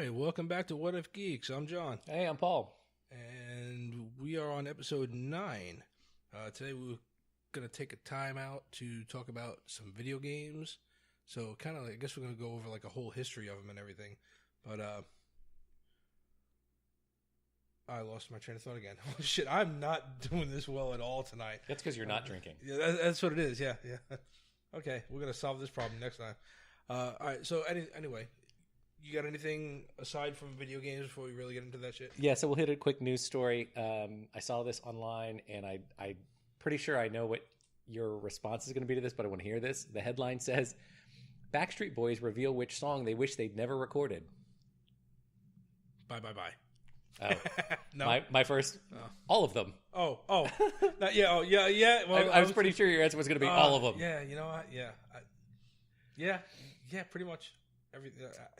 right, welcome back to What If Geeks. I'm John. Hey, I'm Paul. And we are on episode 9. Today we're going to take a time out to talk about some video games. So kind of, I guess we're going to go over like a whole history of them and everything. But I lost my train of thought again. Oh shit, I'm not doing this well at all tonight. That's because you're not drinking. Yeah, that's what it is. Yeah. Okay, we're going to solve this problem next time. All right, so anyway, you got anything aside from video games before we really get into that shit? Yeah, so we'll hit a quick news story. I saw this online, and I'm pretty sure I know what your response is going to be to this, but I want to hear this. The headline says, Backstreet Boys reveal which song they wish they'd never recorded. Bye. Oh, no. My first, all of them. Oh, yeah. Well, I was pretty sure your answer was going to be all of them. Yeah, you know what? Yeah. Yeah, pretty much.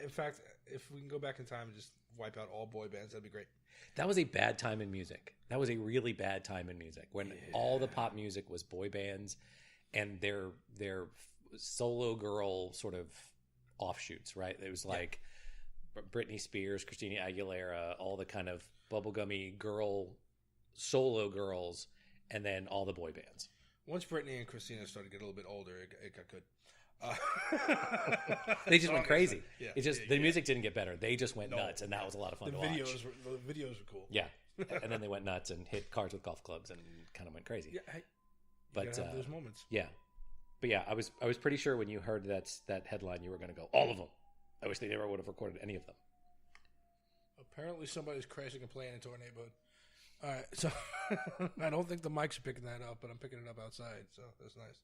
In fact, if we can go back in time and just wipe out all boy bands, that'd be great. That was a bad time in music. That was a really bad time in music when all the pop music was boy bands and their solo girl sort of offshoots, right? It was like Britney Spears, Christina Aguilera, all the kind of bubblegummy solo girls, and then all the boy bands. Once Britney and Christina started to get a little bit older, it got good. They just went crazy. Yeah, the music didn't get better. They just went nuts, and that was a lot of fun to watch. The videos were cool. Yeah, and then they went nuts and hit cars with golf clubs and kind of went crazy. Yeah, you gotta have those moments. Yeah, but yeah, I was pretty sure when you heard that headline, you were going to go all of them. I wish they never would have recorded any of them. Apparently, somebody's crashing a plane into our neighborhood. All right, so I don't think the mics are picking that up, but I'm picking it up outside, so that's nice.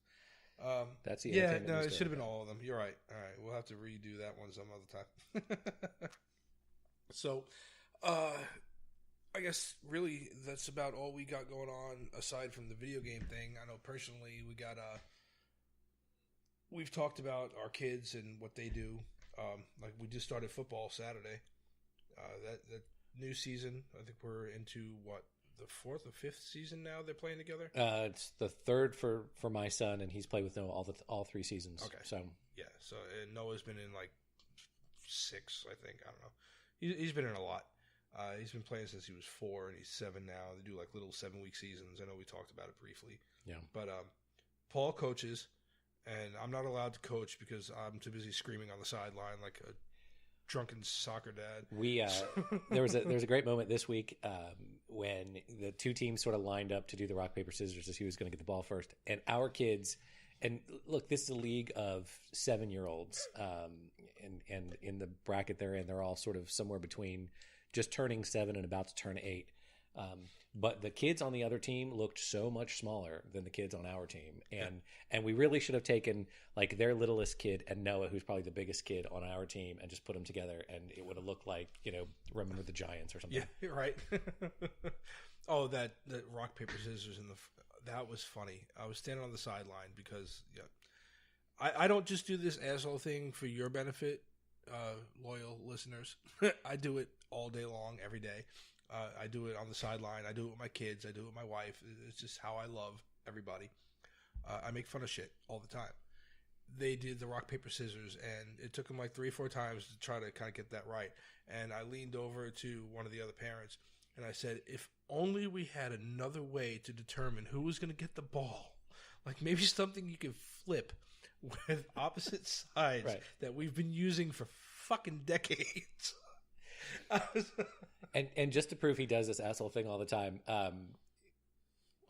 That's the it should have been all of them. You're right. All right, we'll have to redo that one some other time. So, I guess really that's about all we got going on aside from the video game thing. I know personally we've talked about our kids and what they do. Like we just started football Saturday. That new season, I think we're into the 4th or 5th season now they're playing together? It's the 3rd for my son, and he's played with Noah all 3 seasons. Okay. So and Noah's been in like 6, I think. I don't know. He's been in a lot. He's been playing since he was 4, and he's 7 now. They do like little 7-week seasons. I know we talked about it briefly. Yeah. But Paul coaches, and I'm not allowed to coach because I'm too busy screaming on the sideline like a drunken soccer dad. There was a great moment this week when the two teams sort of lined up to do the rock paper scissors as he was going to get the ball first, and our kids. And look, this is a league of 7-year-olds, and in the bracket they're in, they're all sort of somewhere between just turning 7 and about to turn 8. But the kids on the other team looked so much smaller than the kids on our team. And we really should have taken like their littlest kid and Noah, who's probably the biggest kid on our team, and just put them together, and it would have looked like, Remember the Giants or something. Yeah, right. Oh, that rock, paper, scissors that was funny. I was standing on the sideline because I don't just do this asshole thing for your benefit, loyal listeners. I do it all day long, every day. I do it on the sideline. I do it with my kids. I do it with my wife. It's just how I love everybody. I make fun of shit all the time. They did the rock, paper, scissors, and it took them like 3 or 4 times to try to kind of get that right. And I leaned over to one of the other parents, and I said, if only we had another way to determine who was going to get the ball. Like maybe something you could flip with opposite sides that we've been using for fucking decades. And just to prove he does this asshole thing all the time,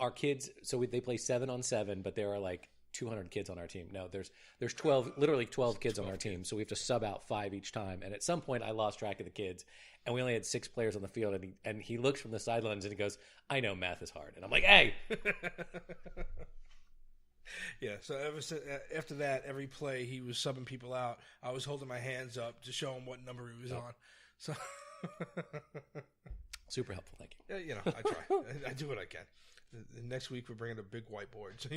our kids, they play 7-on-7, but there are like 200 kids on our team. No, there's literally 12 kids on our team, so we have to sub out 5 each time. And at some point, I lost track of the kids, and we only had 6 players on the field. And he looks from the sidelines and he goes, "I know math is hard," and I'm like, "Hey." Yeah, so after that, every play he was subbing people out. I was holding my hands up to show him what number he was on. So super helpful, thank you. Yeah, I try. I do what I can. Next week we're bringing a big whiteboard. So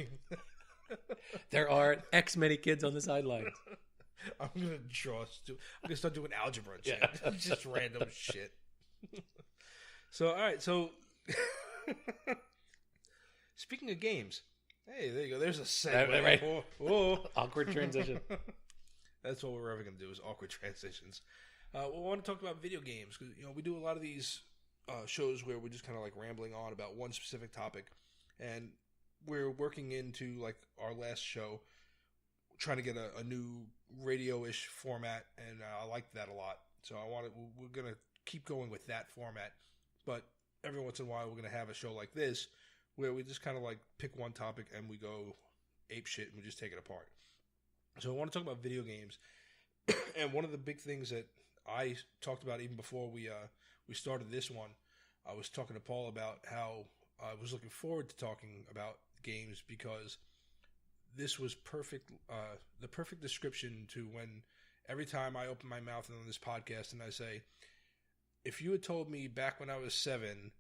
there are X many kids on the sidelines. I'm gonna start doing algebra and shit. Yeah. Just random shit. So all right. So speaking of games, hey, there you go. There's a segue. Right. Whoa. Awkward transition. That's what we're ever gonna do is awkward transitions. We want to talk about video games because we do a lot of these shows where we're just kind of like rambling on about one specific topic, and we're working into like our last show, trying to get a new radio-ish format, and I like that a lot. So we're gonna keep going with that format, but every once in a while we're gonna have a show like this where we just kind of like pick one topic and we go ape shit and we just take it apart. So I want to talk about video games, and one of the big things that I talked about even before we started this one, I was talking to Paul about how I was looking forward to talking about games because this was perfect, the perfect description to when every time I open my mouth on this podcast and I say, if you had told me back when I was 7,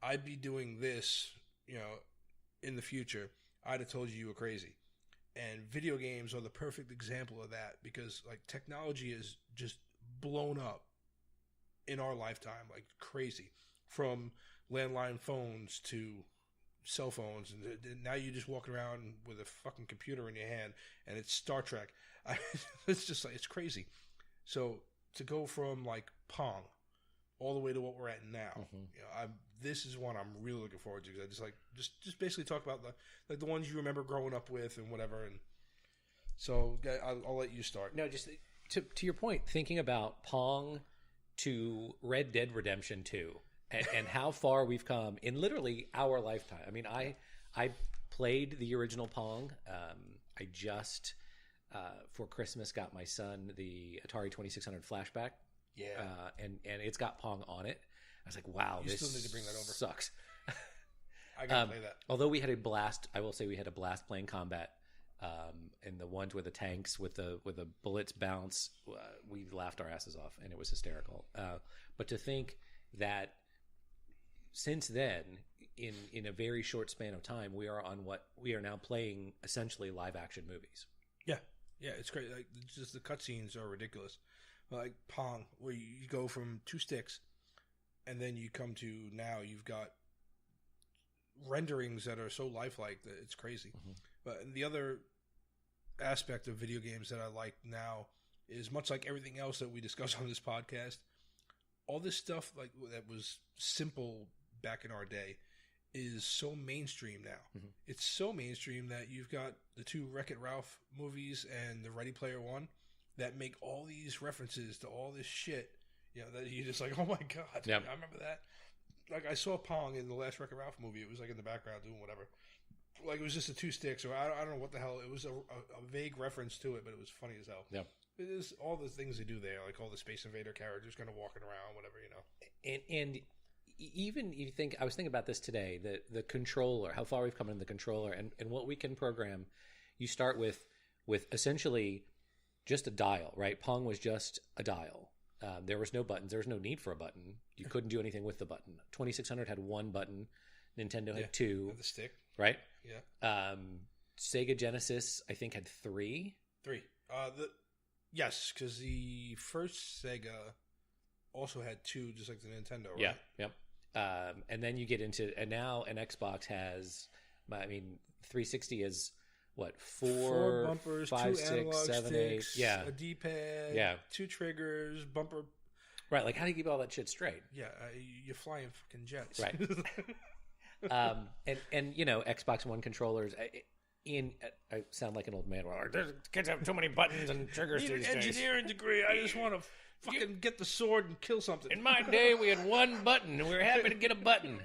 I'd be doing this, in the future, I'd have told you were crazy. And video games are the perfect example of that because like technology is just blown up in our lifetime like crazy, from landline phones to cell phones, and now you just walk around with a fucking computer in your hand and it's Star Trek. It's just like, it's crazy. So to go from like Pong all the way to what we're at now, this is one I'm really looking forward to because I just like just basically talk about the ones you remember growing up with and whatever. And so I'll let you start. No, just to your point, thinking about Pong to Red Dead Redemption 2 and how far we've come in literally our lifetime. I mean, I played the original Pong. I just for Christmas got my son the Atari 2600 Flashback. Yeah, and it's got Pong on it. I was like, wow, you this still need to bring that over. Sucks. I gotta play that. Although we had a blast, I will say we had a blast playing combat. And the ones with the tanks with the bullets bounce, we laughed our asses off, and it was hysterical. But to think that since then, in a very short span of time, we are on what we are now playing essentially live action movies. Yeah, it's great. Like just the cutscenes are ridiculous. Like Pong, where you go from 2 sticks, and then you come to now you've got renderings that are so lifelike that it's crazy. Mm-hmm. But the other aspect of video games that I like now is much like everything else that we discuss on this podcast, all this stuff like that was simple back in our day is so mainstream now. Mm-hmm. It's so mainstream that you've got the 2 Wreck-It Ralph movies and the Ready Player One that make all these references to all this shit, that you just like, oh my God. Yep. I remember that. Like I saw Pong in the last Wreck-It Ralph movie. It was like in the background doing whatever. Like it was just the 2 sticks, or I don't know what the hell. It was a vague reference to it, but it was funny as hell. Yeah, it is all the things they do there, like all the Space Invader characters kind of walking around, whatever, And even you think, I was thinking about this today, the controller, how far we've come in the controller, and what we can program. You start with essentially just a dial, right? Pong was just a dial. There was no buttons. There was no need for a button. You couldn't do anything with the button. 2600 had 1 button. Nintendo had 2. The stick. Right? Yeah. Sega Genesis, I think, had 3. 3. Yes, because the first Sega also had 2, just like the Nintendo, right? Yeah, yep. And then you get into, and now an Xbox has, 360 is what, 4 bumpers, 5, 2 analog 6, 7, sticks, 8, yeah, a D-pad, yeah, 2 triggers, bumper. Right, like how do you keep all that shit straight? Yeah, you're flying fucking jets. Right. And Xbox One controllers. I sound like an old man. Kids have too many buttons and triggers these days. Engineering degree. I just want to fucking get the sword and kill something. In my day, we had 1 button, and we were happy to get a button.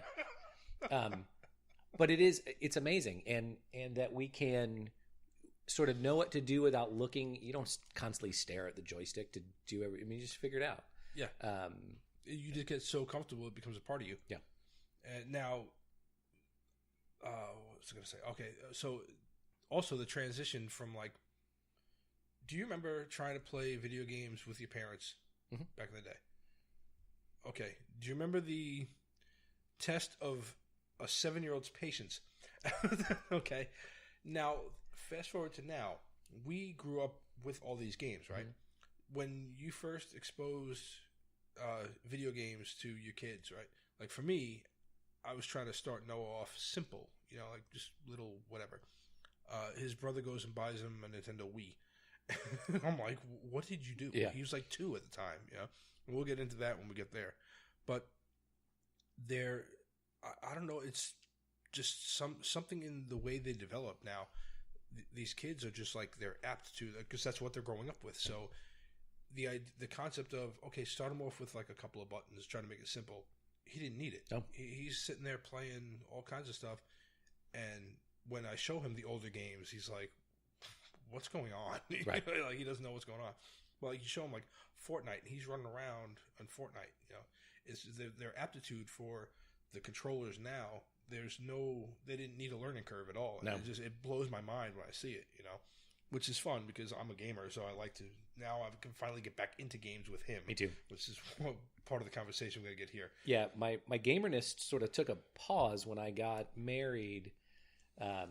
But it's amazing, and that we can sort of know what to do without looking. You don't constantly stare at the joystick to do everything. You just figure it out. Yeah. You just get so comfortable, it becomes a part of you. Yeah. And now, what was I going to say? Okay, so also the transition from like, do you remember trying to play video games with your parents back in the day? Okay. Do you remember the test of a 7-year-old's patience? Okay. Now, fast forward to now. We grew up with all these games, right? Mm-hmm. When you first exposed video games to your kids, right? Like for me, I was trying to start Noah off simple, like just little whatever. His brother goes and buys him a Nintendo Wii. I'm like, what did you do? Yeah. He was like 2 at the time, And we'll get into that when we get there. But I don't know, it's just something in the way they develop now. These kids are just like their aptitude, because that's what they're growing up with. So the concept of, okay, start them off with like a couple of buttons, trying to make it simple. He didn't need it. No. He's sitting there playing all kinds of stuff, and when I show him the older games, he's like, "What's going on?" Right. Like he doesn't know what's going on. Well, you show him like Fortnite, and he's running around on Fortnite. It's their aptitude for the controllers now. They didn't need a learning curve at all. No. It blows my mind when I see it. Which is fun because I'm a gamer, so I like to. Now I can finally get back into games with him. Me too. Which is part of the conversation we're going to get here. Yeah, my gamerness sort of took a pause when I got married. I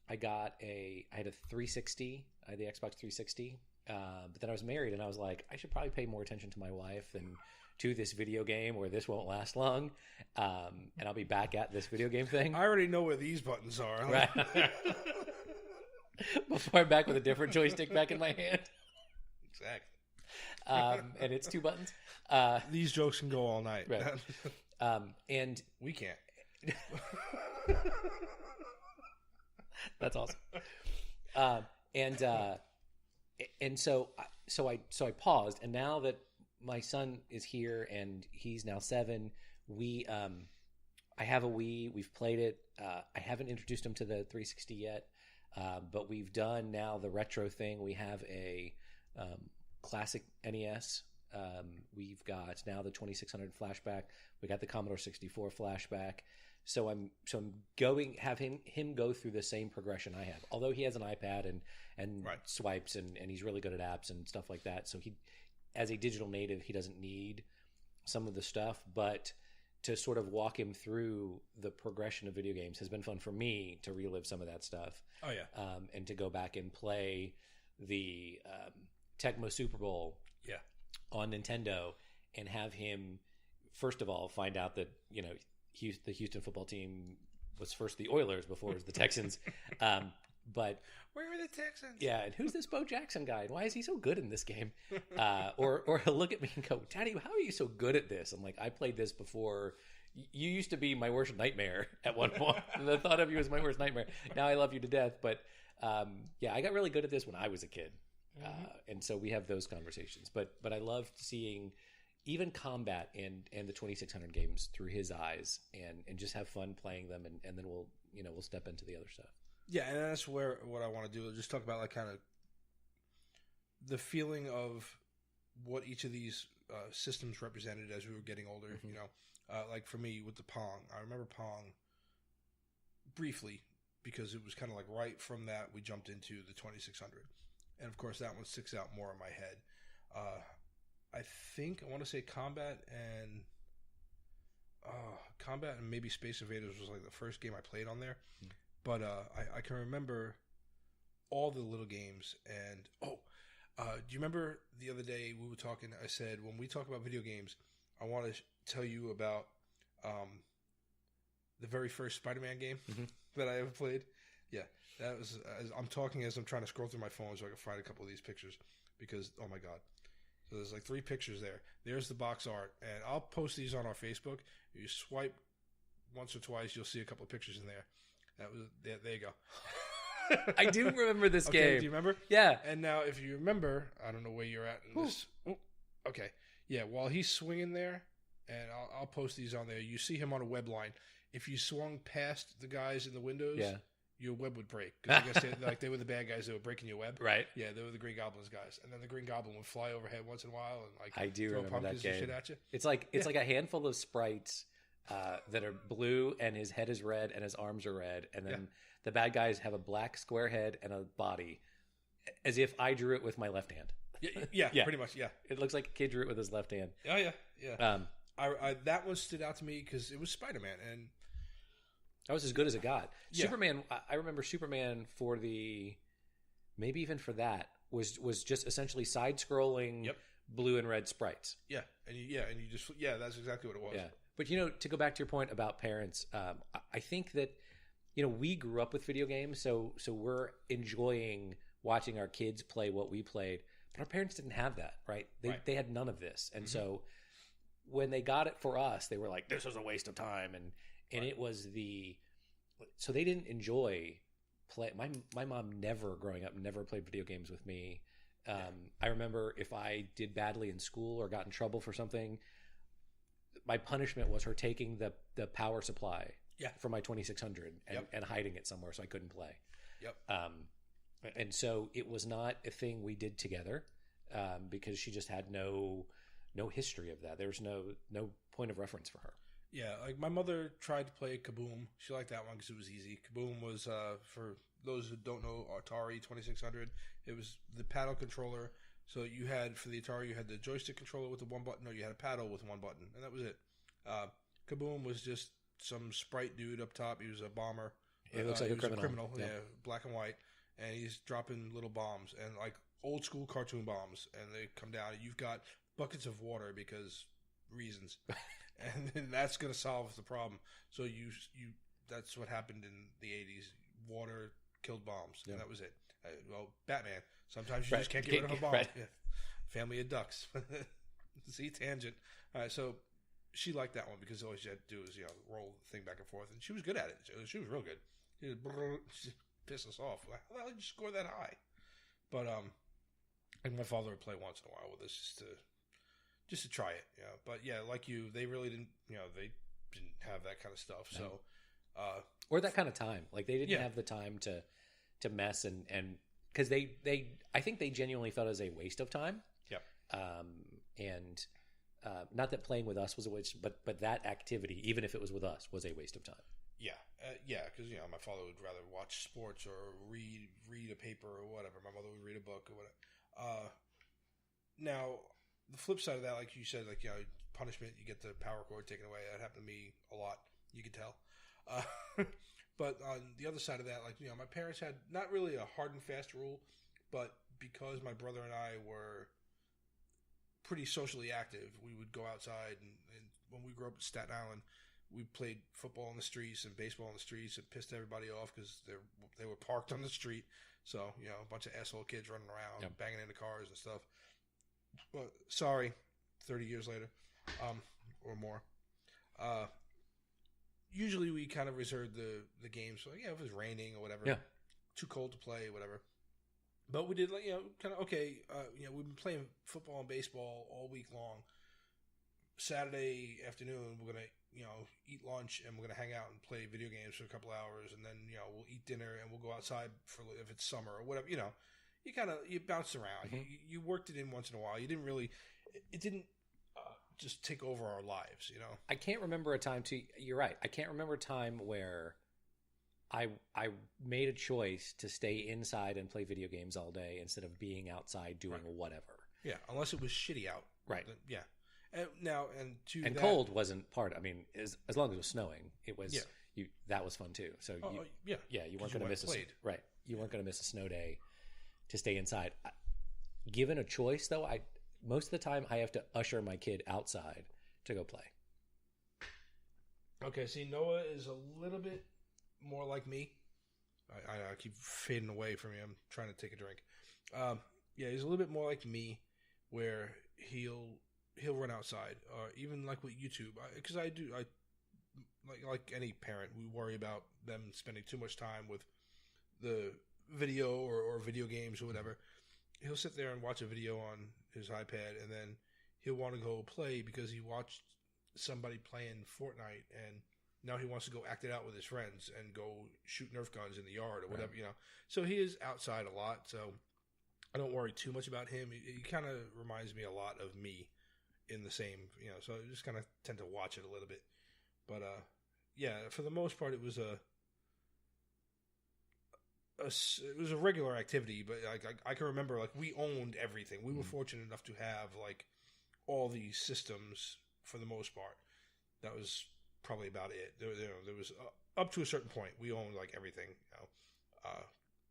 had a 360, I had the Xbox 360, but then I was married and I was like, I should probably pay more attention to my wife than to this video game, or this won't last long, and I'll be back at this video game thing. I already know where these buttons are. Right. Before I'm back with a different joystick back in my hand. Exactly. And it's 2 buttons. These jokes can go all night. Right. And we can't. That's awesome. And so I paused, and now that my son is here and he's now 7, I have a Wii. We've played it. I haven't introduced him to the 360 yet, but we've done now the retro thing. We have a classic NES. We've got now the 2600 flashback. We got the Commodore 64 flashback. So I'm have him go through the same progression I have. Although he has an iPad and right. swipes and he's really good at apps and stuff like that. So he, as a digital native, he doesn't need some of the stuff, but to sort of walk him through the progression of video games has been fun for me to relive some of that stuff. Oh yeah. And to go back and play the Tecmo Super Bowl on Nintendo and have him, first of all, find out that, the Houston football team was first the Oilers before it was the Texans. But where are the Texans? Yeah, and who's this Bo Jackson guy? And why is he so good in this game? Or he'll look at me and go, Daddy, how are you so good at this? I'm like, I played this before. You used to be my worst nightmare at one point. The thought of you was my worst nightmare. Now I love you to death. But I got really good at this when I was a kid. And so we have those conversations. But I love seeing even combat and the 2600 games through his eyes and just have fun playing them. And then we'll step into the other stuff. Yeah, and that's what I want to do. Just talk about like kind of the feeling of what each of these systems represented as we were getting older. Mm-hmm. Like for me with the Pong, I remember Pong briefly because it was kind of like right from that we jumped into the 2600, and of course that one sticks out more in my head. I want to say Combat and maybe Space Invaders was like the first game I played on there. Mm-hmm. But I can remember all the little games. And, do you remember the other day we were talking, I said, when we talk about video games, I want to tell you about the very first Spider-Man game that I ever played. Yeah, that was, I'm talking as I'm trying to scroll through my phone so I can find a couple of these pictures because, oh my God. So there's like 3 pictures there. There's the box art. And I'll post these on our Facebook. If you swipe once or twice, you'll see a couple of pictures in there. There you go. I do remember this game. Do you remember? Yeah. And now, if you remember, I don't know where you're at in this. Ooh, okay. Yeah, while he's swinging there, and I'll post these on there, you see him on a web line. If you swung past the guys in the windows, your web would break. Because I guess they were the bad guys that were breaking your web. Right. Yeah, they were the Green Goblin's guys. And then the Green Goblin would fly overhead once in a while and I do throw remember pumpkins that game. and shit at you. It's like a handful of sprites that are blue, and his head is red, and his arms are red, and then the bad guys have a black square head and a body, as if I drew it with my left hand. Yeah, pretty much. Yeah, it looks like a kid drew it with his left hand. Oh yeah. I that one stood out to me because it was Spider-Man, and that was as good as it got. Yeah. Superman. I remember Superman for maybe even for that was just essentially side-scrolling blue and red sprites. Yeah, and you just that's exactly what it was. Yeah. But, to go back to your point about parents, I think that, we grew up with video games, so we're enjoying watching our kids play what we played. Our parents didn't have that, right? They had none of this. And Mm-hmm. so when they got it for us, they were like, this is a waste of time. And it was so they didn't enjoy play. My mom never played video games with me. I remember if I did badly in school or got in trouble for something, my punishment was her taking the power supply from my 2600 and hiding it somewhere so I couldn't play. Yep. And so it was not a thing we did together because she just had no history of that. There was no point of reference for her. Yeah, like my mother tried to play Kaboom. She liked that one because it was easy. Kaboom was, for those who don't know, Atari 2600. It was the paddle controller. So you had, for the Atari, you had the joystick controller with the one button, or you had a paddle with one button, and that was it. Kaboom was just some sprite dude up top. He was a bomber. It looks like a criminal. Yeah, black and white. And he's dropping little bombs, and like old school cartoon bombs, and they come down, and you've got buckets of water because reasons. And then that's going to solve the problem. So that's what happened in the 80s. Water killed bombs, and that was it. Well, Batman. Sometimes you just can't get rid of a bomb. Right. Yeah. Family of ducks. See, tangent. All right, so she liked that one because all she had to do was roll the thing back and forth, and she was good at it. She was real good. She pissed us off. How did you score that high? But and my father would play once in a while with us just to try it. Yeah, but yeah, like you, they really didn't. They didn't have that kind of stuff. So, or that kind of time. Like they didn't have the time to mess and because I think they genuinely felt it was a waste of time. Yeah. And not that playing with us was a waste, but that activity, even if it was with us, was a waste of time. Yeah, because my father would rather watch sports or read a paper or whatever. My mother would read a book or whatever. Now, the flip side of that, like you said, punishment, you get the power cord taken away. That happened to me a lot. You could tell. But on the other side of that, my parents had not really a hard and fast rule, but because my brother and I were pretty socially active, we would go outside, and when we grew up in Staten Island, we played football in the streets and baseball in the streets and pissed everybody off because they were parked on the street. So, a bunch of asshole kids running around, banging into cars and stuff. Well, sorry, 30 years later, or more. Usually we kind of reserved the games. So, if it was raining or whatever, too cold to play, whatever. But we did, kind of, okay, we've been playing football and baseball all week long. Saturday afternoon, we're going to, eat lunch, and we're going to hang out and play video games for a couple hours, and then, we'll eat dinner, and we'll go outside for, if it's summer or whatever, you you bounced around. Mm-hmm. You worked it in once in a while. You didn't really, it didn't just take over our lives, I can't remember a time you're right. I can't remember a time where I made a choice to stay inside and play video games all day instead of being outside doing whatever. Yeah, unless it was shitty out. Right. Yeah. And cold wasn't part. I mean, as long as it was snowing, it was. That was fun too. So you weren't going to miss You weren't going to miss a snow day to stay inside. Given a choice, though, most of the time I have to usher my kid outside to go play. Okay, see, Noah is a little bit more like me. I keep fading away from you. I'm trying to take a drink. He's a little bit more like me, where he'll run outside, even like with YouTube, because I like any parent, we worry about them spending too much time with the video or video games or whatever. He'll sit there and watch a video on his iPad, and then he'll want to go play because he watched somebody playing Fortnite, and now he wants to go act it out with his friends and go shoot Nerf guns in the yard or whatever, So he is outside a lot, so I don't worry too much about him. He kind of reminds me a lot of me in the same, so I just kind of tend to watch it a little bit. But, for the most part, it was a regular activity, but I can remember, we owned everything. We were fortunate enough to have, all these systems for the most part. That was probably about it. There was, up to a certain point, we owned, everything,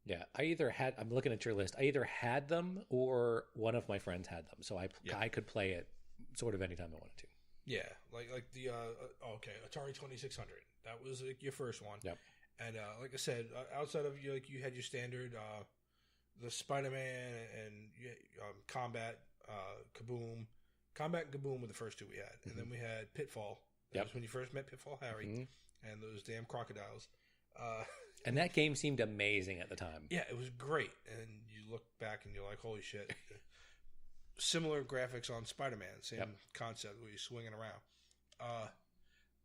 Yeah, I'm looking at your list. I either had them or one of my friends had them. So I could play it sort of anytime I wanted to. Yeah, like the Atari 2600. That was your first one. Yep. And like I said, outside of you had your standard the Spider-Man and Combat, Kaboom. Combat and Kaboom were the first two we had. And then we had Pitfall. That was when you first met Pitfall Harry and those damn crocodiles. And that game seemed amazing at the time. Yeah, it was great. And you look back and you're like, holy shit. Similar graphics on Spider-Man. Same concept where you're swinging around.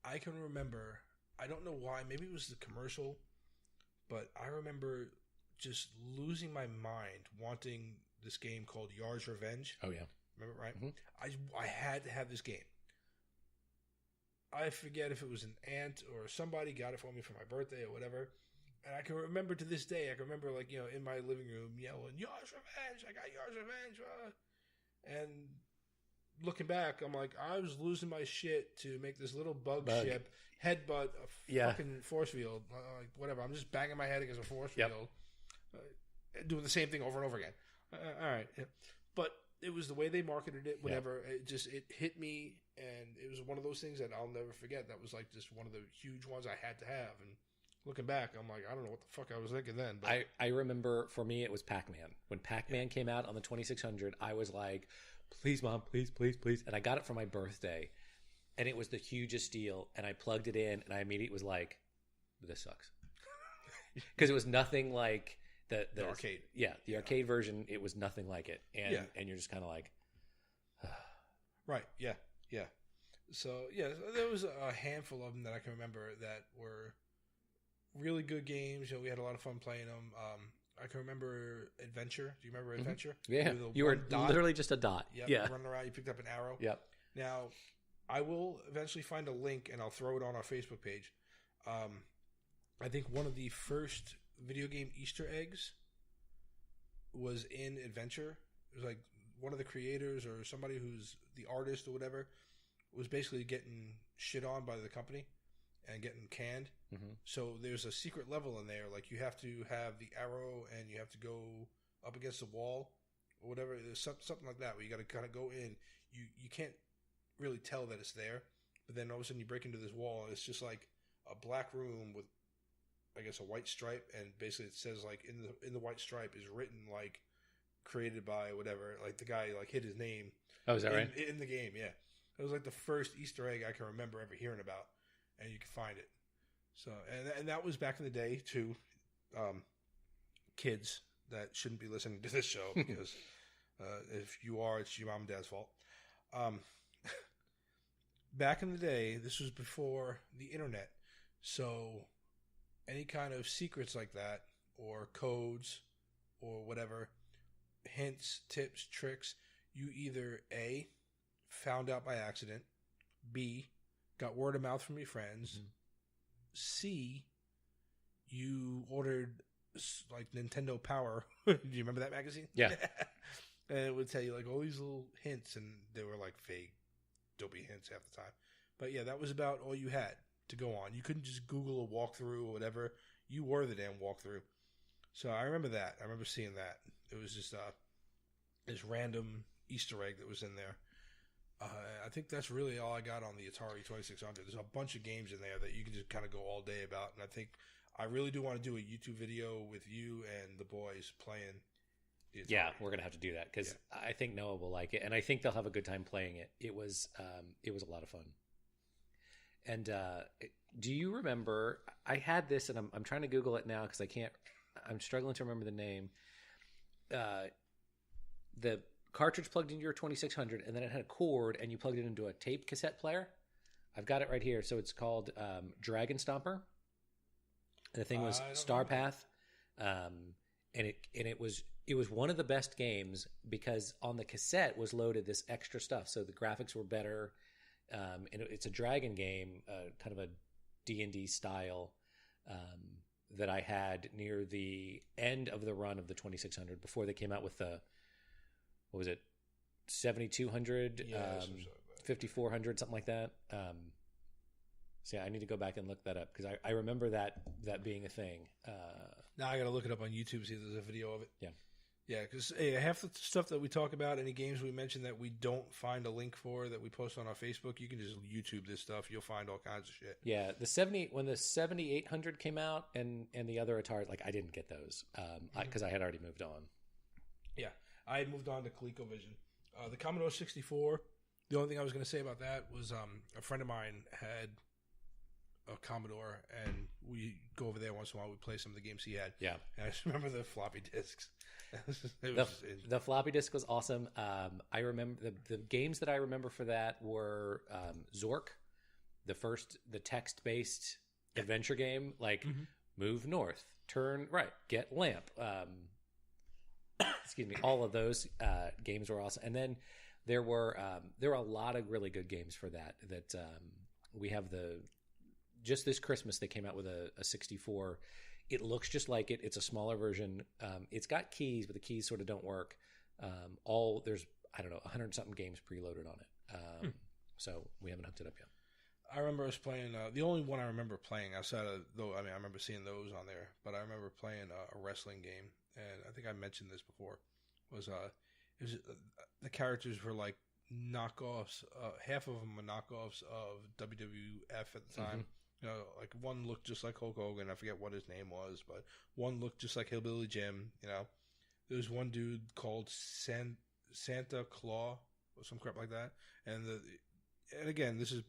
I can remember, I don't know why, maybe it was the commercial, but I remember just losing my mind wanting this game called Yar's Revenge. Oh, yeah. Remember, right? I had to have this game. I forget if it was an aunt or somebody got it for me for my birthday or whatever. And I can remember to this day, like, in my living room yelling, Yar's Revenge! I got Yar's Revenge! And looking back, I'm like, I was losing my shit to make this little bug ship headbutt a fucking force field. Like, whatever. I'm just banging my head against a force field. Doing the same thing over and over again. All right. Yeah. But it was the way they marketed it, whatever. It hit me, and it was one of those things that I'll never forget. That was like just one of the huge ones I had to have. And looking back, I'm like, I don't know what the fuck I was thinking then. But I remember, for me, it was Pac-Man. When Pac-Man came out on the 2600, I was like, please, Mom, please, please, please. And I got it for my birthday, and it was the hugest deal. And I plugged it in, and I immediately was like, this sucks. Because it was nothing like the arcade. Yeah, the arcade version, it was nothing like it. And you're just kind of like... Right, yeah. So, there was a handful of them that I can remember that were really good games. We had a lot of fun playing them. I can remember Adventure. Do you remember Adventure? Yeah, you were literally just a dot. Yep, yeah, running around. You picked up an arrow. Yep. Now, I will eventually find a link and I'll throw it on our Facebook page. I think one of the first video game Easter eggs was in Adventure. It was like one of the creators or somebody who's the artist or whatever was basically getting shit on by the company and getting canned. So there's a secret level in there. Like, you have to have the arrow and you have to go up against the wall or whatever. There's something like that where you got to kind of go in. You can't really tell that it's there, but then all of a sudden you break into this wall and it's just like a black room with, I guess, a white stripe, and basically it says, like, in the white stripe is written, like, created by whatever, like the guy like hid his name. Oh, is that right? In the game, yeah. It was like the first Easter egg I can remember ever hearing about, and you can find it. So, and that was back in the day too. Kids that shouldn't be listening to this show, because if you are, it's your mom and dad's fault. Back in the day, this was before the internet, so any kind of secrets like that, or codes, or whatever, hints, tips, tricks, you either A, found out by accident, B, got word of mouth from your friends, C, you ordered, like, Nintendo Power. Do you remember that magazine? Yeah. And it would tell you, like, all these little hints, and they were, like, vague, dopey hints half the time. But, yeah, that was about all you had to go on. You couldn't just Google a walkthrough or whatever. You were the damn walkthrough. So I remember that. I remember seeing that. It was just this random Easter egg that was in there. I think that's really all I got on the Atari 2600. There's a bunch of games in there that you can just kind of go all day about. And I think I really do want to do a YouTube video with you and the boys playing the Atari. Yeah, we're going to have to do that, because I think Noah will like it. And I think they'll have a good time playing it. It was a lot of fun. And do you remember, I had this, and I'm trying to Google it now because I'm struggling to remember the name. The cartridge plugged into your 2600, and then it had a cord, and you plugged it into a tape cassette player. I've got it right here. So it's called Dragon Stomper. And the thing was Star Path. And it was one of the best games, because on the cassette was loaded this extra stuff. So the graphics were better. And it's a dragon game, kind of a D&D style, that I had near the end of the run of the 2600 before they came out with the, what was it, 7200, 5400, something like that. So yeah, I need to go back and look that up, because I remember that being a thing. Now I got to look it up on YouTube, see if there's a video of it. Yeah. Yeah, because half the stuff that we talk about, any games we mention that we don't find a link for that we post on our Facebook, you can just YouTube this stuff. You'll find all kinds of shit. Yeah, when the 7800 came out and the other Atari, like, I didn't get those because I had already moved on. I had moved on to ColecoVision. The Commodore 64, the only thing I was going to say about that was a friend of mine had a Commodore, and we go over there once in a while. We play some of the games he had. Yeah. And I just remember the floppy disks. The floppy disk was awesome. I remember the games that I remember for that were Zork, the text-based adventure game, like move north, turn right, get lamp. Excuse me. All of those games were awesome. And then there were a lot of really good games for that. We have just this Christmas they came out with a 64. It looks just like it. It's a smaller version. It's got keys, but the keys sort of don't work. There's 100 something games preloaded on it. So we haven't hooked it up yet. I remember us playing. The only one I remember playing outside of I remember seeing those on there, but I remember playing a wrestling game, and I think I mentioned this before. The characters were like knockoffs. Half of them were knockoffs of WWF at the time. You know, like one looked just like Hulk Hogan. I forget what his name was, but one looked just like Hillbilly Jim. You know, there was one dude called Santa Claus or some crap like that. And again, this is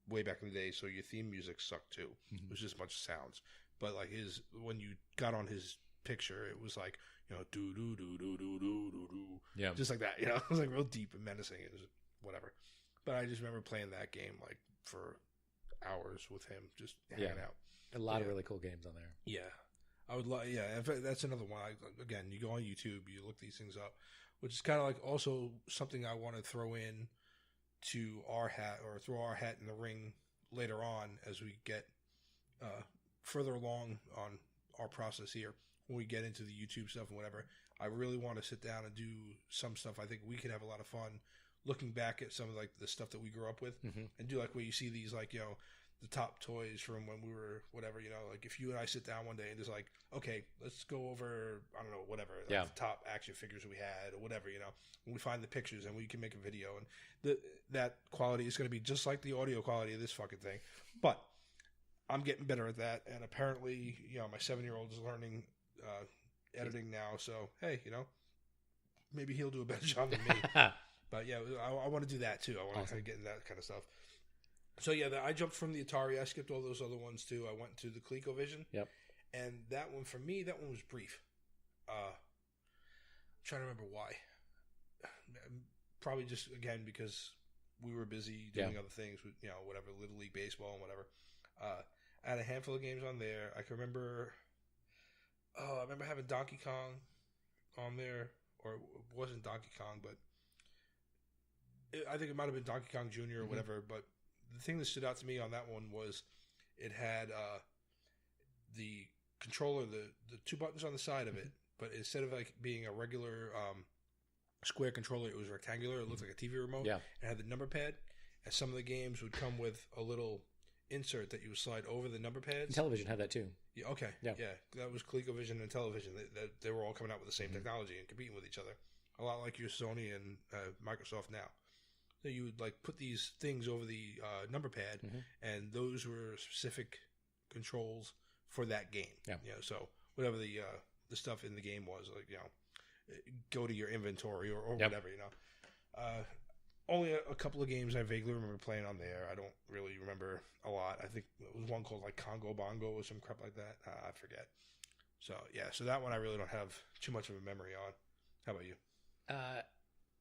way back in the day, so your theme music sucked too. It was just a bunch of sounds. But like when you got on his picture, it was like, you know, do do do do do do do do, yeah, just like that. You know, it was like real deep and menacing. It was whatever. But I just remember playing that game like for hours with him, just hanging out. A lot of really cool games on there. Yeah, I would like. Yeah, in fact, that's another one. Again, you go on YouTube, you look these things up, which is kind of like also something I want to throw in to our hat, or throw our hat in the ring later on as we get further along on our process here. When we get into the YouTube stuff and whatever, I really want to sit down and do some stuff. I think we could have a lot of fun looking back at some of like the stuff that we grew up with, and do like where you see these like, you know, the top toys from when we were whatever, you know, like if you and I sit down one day and just like, okay, let's go over, I don't know, whatever, like the top action figures we had or whatever, you know, and we find the pictures and we can make a video, and that quality is going to be just like the audio quality of this fucking thing. But I'm getting better at that, and apparently, you know, my 7-year-old is learning editing now, so hey, you know, maybe he'll do a better job than me. But yeah, I want to do that too. I want to kind of get into that kind of stuff. So yeah, I jumped from the Atari. I skipped all those other ones too. I went to the ColecoVision. Yep. And that one, for me, that one was brief. I'm trying to remember why. Probably just, again, because we were busy doing other things with, you know, whatever, Little League Baseball and whatever. I had a handful of games on there. I can remember, I remember having Donkey Kong on there, or it wasn't Donkey Kong, but I think it might have been Donkey Kong Jr. or whatever, but the thing that stood out to me on that one was it had the controller, the two buttons on the side of it, but instead of like being a regular square controller, it was rectangular. It looked like a TV remote. Yeah. It had the number pad, and some of the games would come with a little insert that you would slide over the number pads. Television had that too. Yeah, okay. Yeah. That was ColecoVision and Television. They were all coming out with the same technology and competing with each other. A lot like your Sony and Microsoft now. So you would like put these things over the number pad, and those were specific controls for that game. Yeah. You know, so whatever the stuff in the game was, like, you know, go to your inventory or whatever, you know. Only a couple of games I vaguely remember playing on there. I don't really remember a lot. I think it was one called like Congo Bongo or some crap like that. I forget. So yeah, so that one I really don't have too much of a memory on. How about you?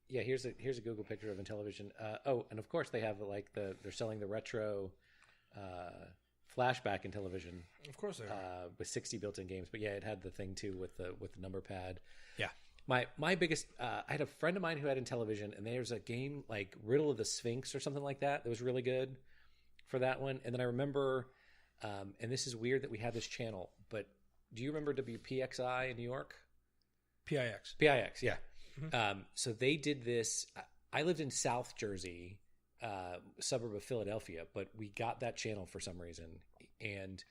Yeah, here's a Google picture of Intellivision. And of course they have like they're selling the retro flashback Intellivision. Of course they are. With 60 built-in games. But yeah, it had the thing too with the number pad. Yeah. My biggest I had a friend of mine who had Intellivision, and there's a game like Riddle of the Sphinx or something like that was really good for that one. And then I remember, and this is weird that we had this channel, but do you remember WPXI in New York? PIX, yeah. So they did this. I lived in South Jersey, suburb of Philadelphia, but we got that channel for some reason. And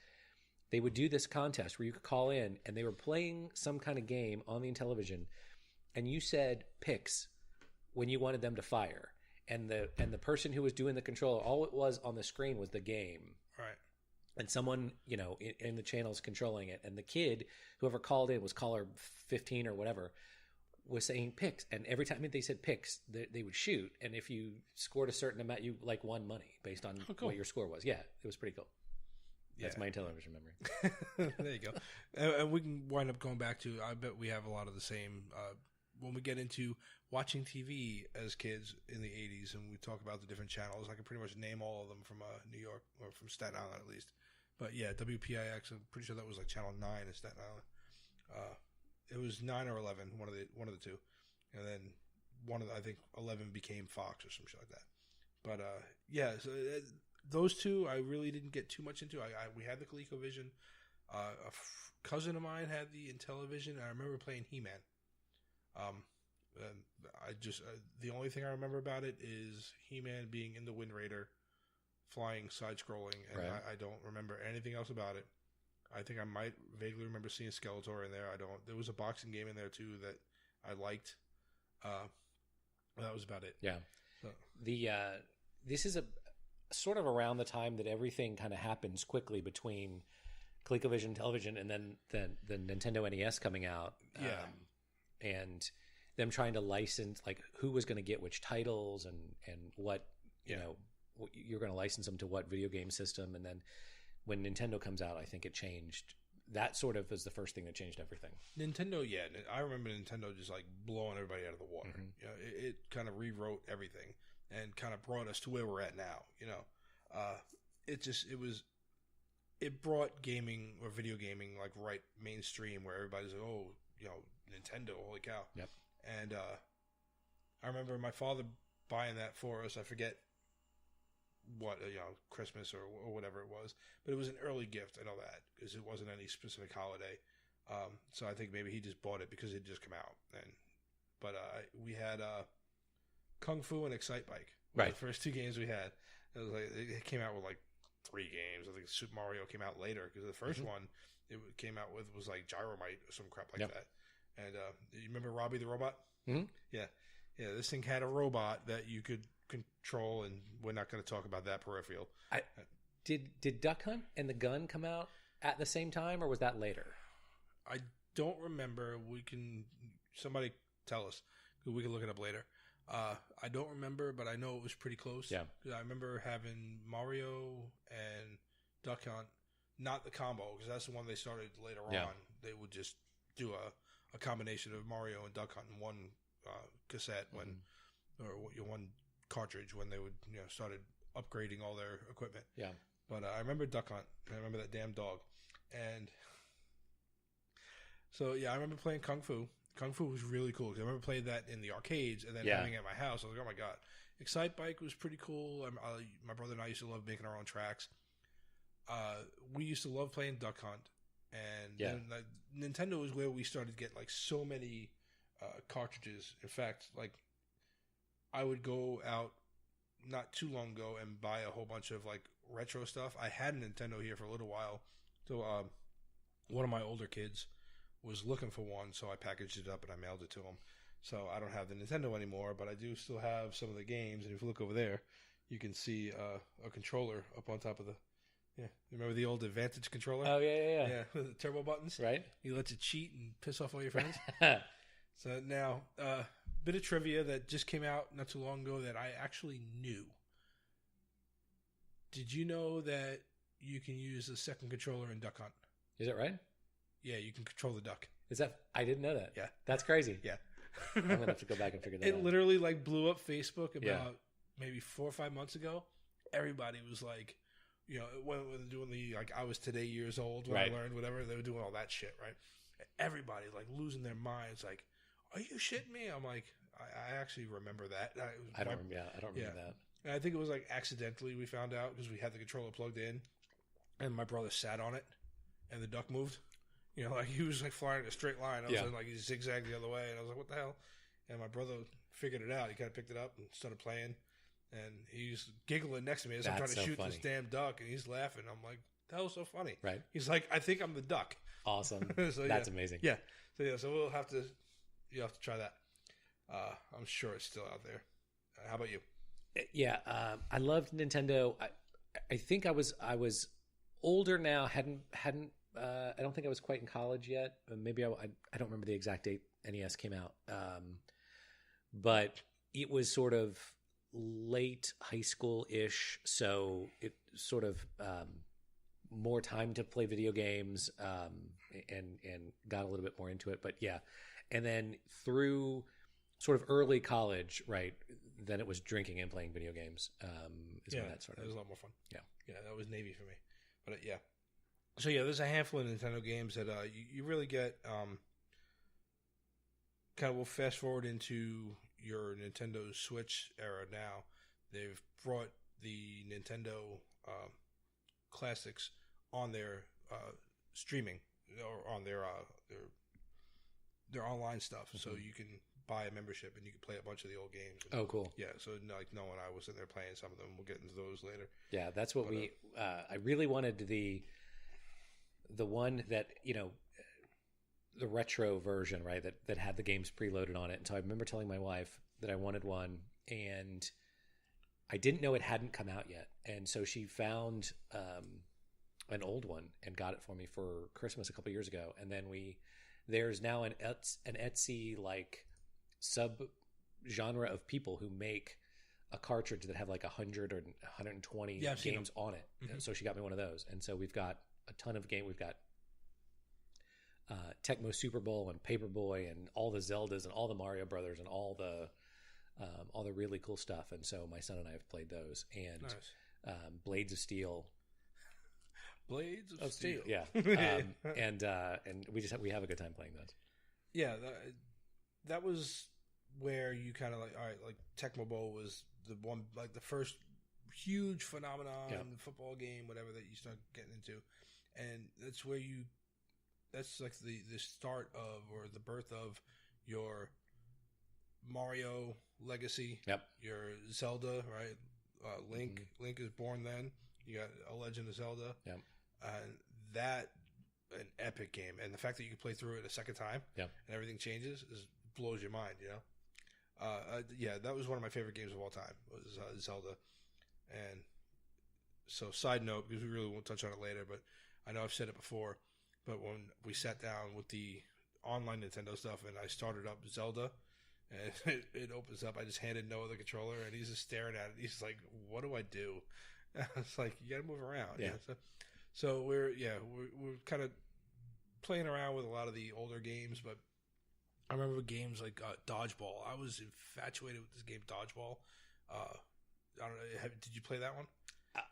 they would do this contest where you could call in, and they were playing some kind of game on the Intellivision, and you said picks when you wanted them to fire. And the person who was doing the controller, all it was on the screen was the game. Right. And someone, you know, in the channel's controlling it. And the kid, whoever called in was caller 15 or whatever, was saying picks, and every time they said picks, they would shoot, and if you scored a certain amount, you like won money based on what your score was. Yeah, it was pretty cool. That's my television memory. There you go. And we can wind up going back to, I bet we have a lot of the same, when we get into watching TV as kids in the 80s and we talk about the different channels, I can pretty much name all of them from New York, or from Staten Island at least. But yeah, WPIX, I'm pretty sure that was like Channel 9 in Staten Island. It was 9 or 11, one of the two. And then I think 11 became Fox or some shit like that. But yeah, so those two I really didn't get too much into. We had the ColecoVision. A cousin of mine had the Intellivision. I remember playing He-Man. I just the only thing I remember about it is He-Man being in the Wind Raider, flying, side-scrolling, and right. I don't remember anything else about it. I think I might vaguely remember seeing Skeletor in there. There was a boxing game in there too that I liked. That was about it. Yeah. So. This is a sort of around the time that everything kind of happens quickly between ColecoVision television and then the Nintendo NES coming out. Yeah. And them trying to license, like, who was going to get which titles and what, you know, you're going to license them to what video game system. And then when Nintendo comes out, I think it changed. That sort of was the first thing that changed everything. Nintendo, yeah. I remember Nintendo just like blowing everybody out of the water. Mm-hmm. You know, it kind of rewrote everything and kind of brought us to where we're at now. You know, it brought gaming or video gaming like right mainstream where everybody's like, oh, you know, Nintendo, holy cow. Yep. And I remember my father buying that for us. I forget what, Christmas or whatever it was, but it was an early gift. I know that because it wasn't any specific holiday. So I think maybe he just bought it because it just come out. But we had Kung Fu and Excite Bike. Right. The first two games we had. It was like it came out with like 3 games. I think Super Mario came out later because the first one it came out with was like Gyromite or some crap like that. And you remember Robbie the Robot? Mm-hmm. Yeah. This thing had a robot that you could control, and we're not going to talk about that peripheral. Did Duck Hunt and the Gun come out at the same time, or was that later? I don't remember. Somebody tell us. We can look it up later. I don't remember, but I know it was pretty close. Yeah. I remember having Mario and Duck Hunt, not the combo, because that's the one they started later on. They would just do a combination of Mario and Duck Hunt in one cassette or one cartridge when they would started upgrading all their equipment. Yeah. But I remember Duck Hunt. I remember that damn dog. And so, I remember playing Kung Fu. Kung Fu was really cool because I remember playing that in the arcades and then having it at my house. I was like, oh my God. Excite Bike was pretty cool. My brother and I used to love making our own tracks. We used to love playing Duck Hunt. And then, Nintendo was where we started to get like so many cartridges. In fact, like I would go out not too long ago and buy a whole bunch of like retro stuff. I had a Nintendo here for a little while. So one of my older kids was looking for one, so I packaged it up and I mailed it to him. So I don't have the Nintendo anymore, but I do still have some of the games. And if you look over there, you can see a controller up on top of the... Yeah, remember the old Advantage controller? Oh, yeah. Yeah, with the turbo buttons. Right. He lets you cheat and piss off all your friends. So now, bit of trivia that just came out not too long ago that I actually knew. Did you know that you can use the second controller in Duck Hunt? Is that right? Yeah, you can control the duck. I didn't know that. Yeah. That's crazy. Yeah. I'm going to have to go back and figure that out. It literally like blew up Facebook about maybe 4 or 5 months ago. Everybody was like, when doing the, like, I was today years old when I learned whatever, they were doing all that shit, right? Everybody like losing their minds, like, are you shitting me? I'm like, I actually remember that. I don't remember that. And I think it was like accidentally we found out because we had the controller plugged in and my brother sat on it and the duck moved. Like he was like flying in a straight line. I was like he zigzagged the other way, and I was like, "What the hell?" And my brother figured it out. He kind of picked it up and started playing, and he's giggling next to me as I'm trying to shoot this damn duck, and he's laughing. I'm like, "That was so funny." Right? He's like, "I think I'm the duck." Awesome. So, that's amazing. Yeah. So you'll have to try that. I'm sure it's still out there. How about you? Yeah, I loved Nintendo. I think I was older now. Hadn't I don't think I was quite in college yet. Maybe I don't remember the exact date NES came out. But it was sort of late high school-ish, so it sort of more time to play video games, and got a little bit more into it. But yeah, and then through sort of early college, right, then it was drinking and playing video games. When that started. That was a lot more fun. Yeah, that was Navy for me. But yeah, so yeah, there's a handful of Nintendo games that you really get. Kind of, we'll fast forward into your Nintendo Switch era now. They've brought the Nintendo classics on their streaming or on their online stuff, so you can buy a membership and you can play a bunch of the old games. Oh, cool. Yeah, so like Noah and I was in there playing some of them. We'll get into those later. Yeah, that's what I really wanted the one that, the retro version, right, that had the games preloaded on it. And so I remember telling my wife that I wanted one, and I didn't know it hadn't come out yet. And so she found an old one and got it for me for Christmas a couple years ago. And then there's now an Etsy like sub genre of people who make a cartridge that have like 100 or 120 games on it. Mm-hmm. So she got me one of those. And so we've got a ton of games. We've got Tecmo Super Bowl and Paperboy and all the Zeldas and all the Mario Brothers and all the really cool stuff. And so my son and I have played those, and nice. Blades of Steel. Blades of Steel. Yeah. And we have a good time playing those. Yeah, that was where you kind of like, all right, like Tecmo Bowl was the one, like the first huge phenomenon football game, whatever, that you start getting into, and that's like the start of, or the birth of, your Mario legacy. Yep. Your Zelda, right? Link. Mm-hmm. Link is born then. You got A Legend of Zelda. Yep. And that, an epic game, and the fact that you can play through it a second time, and everything changes, blows your mind. That was one of my favorite games of all time. Was Zelda. And so, side note, because we really won't touch on it later, but I know I've said it before. But when we sat down with the online Nintendo stuff and I started up Zelda and it opens up, I just handed Noah the controller and he's just staring at it. He's like, what do I do? It's like, you got to move around. Yeah. So we're kind of playing around with a lot of the older games, but I remember games like Dodgeball. I was infatuated with this game, Dodgeball. I don't know. Did you play that one?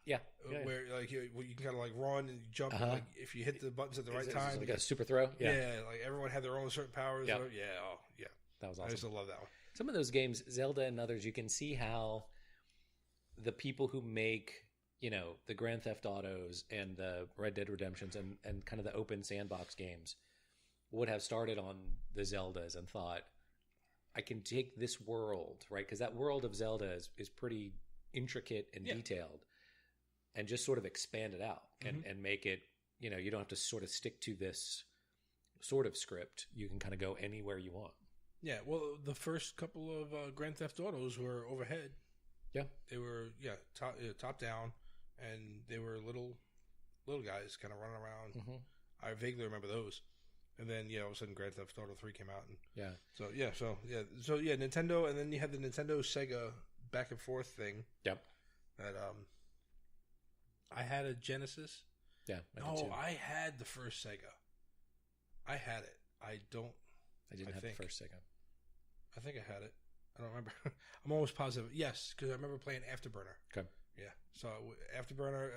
Yeah. Where like you can kind of like run and jump, and, like if you hit the buttons at the right time, like a super throw. Yeah, like everyone had their own certain powers. Yep. That was awesome. I used to love that one. Some of those games, Zelda and others, you can see how the people who make, the Grand Theft Autos and the Red Dead Redemptions and kind of the open sandbox games would have started on the Zeldas and thought, I can take this world, right? Because that world of Zelda is pretty intricate and detailed, and just sort of expand it out and make it, you don't have to sort of stick to this sort of script. You can kind of go anywhere you want. Yeah, well, the first couple of Grand Theft Autos were overhead. Yeah. They were, top down, and they were little guys kind of running around. Mm-hmm. I vaguely remember those. And then, all of a sudden Grand Theft Auto 3 came out. And So, Nintendo, and then you had the Nintendo Sega back and forth thing. Yep. That, I had a Genesis. Yeah. I had the first Sega. I had it. I didn't have the first Sega. I think I had it. I don't remember. I'm almost positive. Yes, because I remember playing Afterburner. Okay. Yeah. So Afterburner,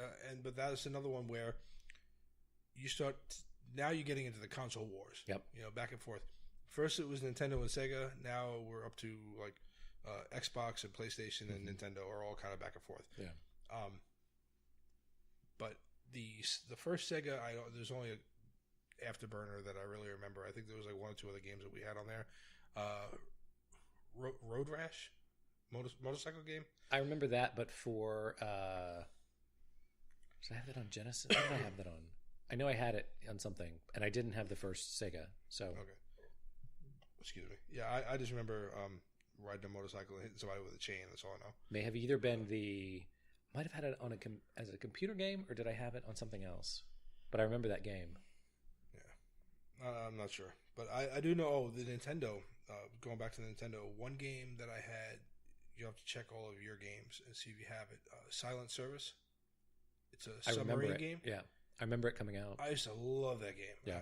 but that's another one where you start. Now you're getting into the console wars. Yep. Back and forth. First it was Nintendo and Sega. Now we're up to like Xbox and PlayStation and Nintendo are all kind of back and forth. Yeah. But the first Sega, there's only a Afterburner that I really remember. I think there was like one or two other games that we had on there. Road Rash, motorcycle game. I remember that, but for did I have that on Genesis? What did I have that on? I know I had it on something, and I didn't have the first Sega. So okay, excuse me. Yeah, I just remember riding a motorcycle and hitting somebody with a chain. That's all I know. May have either been might have had it on as a computer game, or did I have it on something else? But I remember that game. Yeah, I'm not sure, But I do know the Nintendo. Going back to the Nintendo, one game that I had, you have to check all of your games and see if you have it. Silent Service. It's a submarine game. Yeah, I remember it coming out. I used to love that game. Yeah.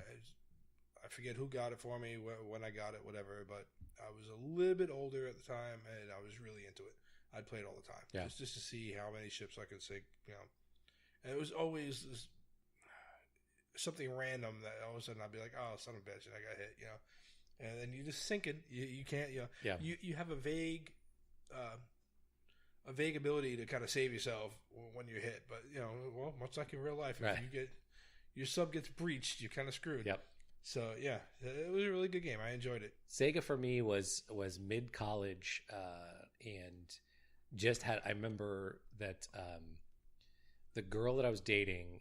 I forget who got it for me, when I got it, whatever. But I was a little bit older at the time, and I was really into it. I'd play it all the time, just to see how many ships I could sink. And it was always something random that all of a sudden I'd be like, "Oh, son of a bitch," and I got hit, and then you just sink it. You can't, you have a vague ability to kind of save yourself when you're hit, but well, much like in real life, if you get your sub gets breached, you're kind of screwed. Yep. So yeah, it was a really good game. I enjoyed it. Sega for me was mid college, and just had. I remember that the girl that I was dating,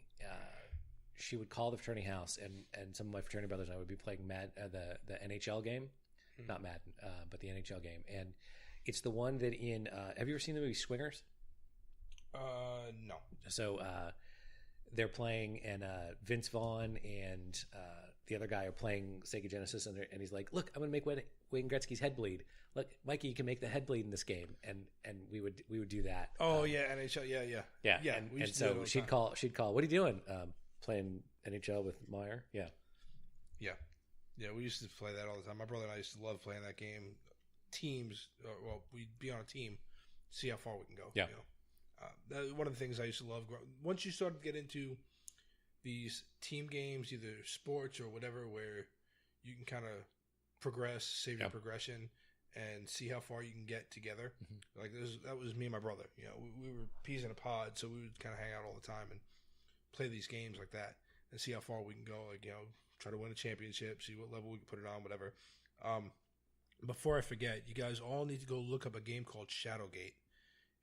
she would call the fraternity house, and some of my fraternity brothers and I would be playing the NHL game, not Madden, but the NHL game, and it's the one that in. Have you ever seen the movie Swingers? No. So they're playing, and Vince Vaughn and the other guy are playing Sega Genesis, and he's like, "Look, I'm going to make Wayne Gretzky's head bleed. Look, Mikey, you can make the head bleed in this game," and we would do that. Oh yeah, NHL, yeah. And so she'd call. What are you doing? Playing NHL with Meyer. Yeah. We used to play that all the time. My brother and I used to love playing that game. Teams, we'd be on a team, see how far we can go. Yeah. One of the things I used to love. Once you started to get into these team games, either sports or whatever, where you can kind of progress, save your progression, and see how far you can get together. Mm-hmm. Like that was me and my brother. We were peas in a pod, so we would kind of hang out all the time and play these games like that and see how far we can go. Like try to win a championship, see what level we can put it on, whatever. Before I forget, you guys all need to go look up a game called Shadowgate.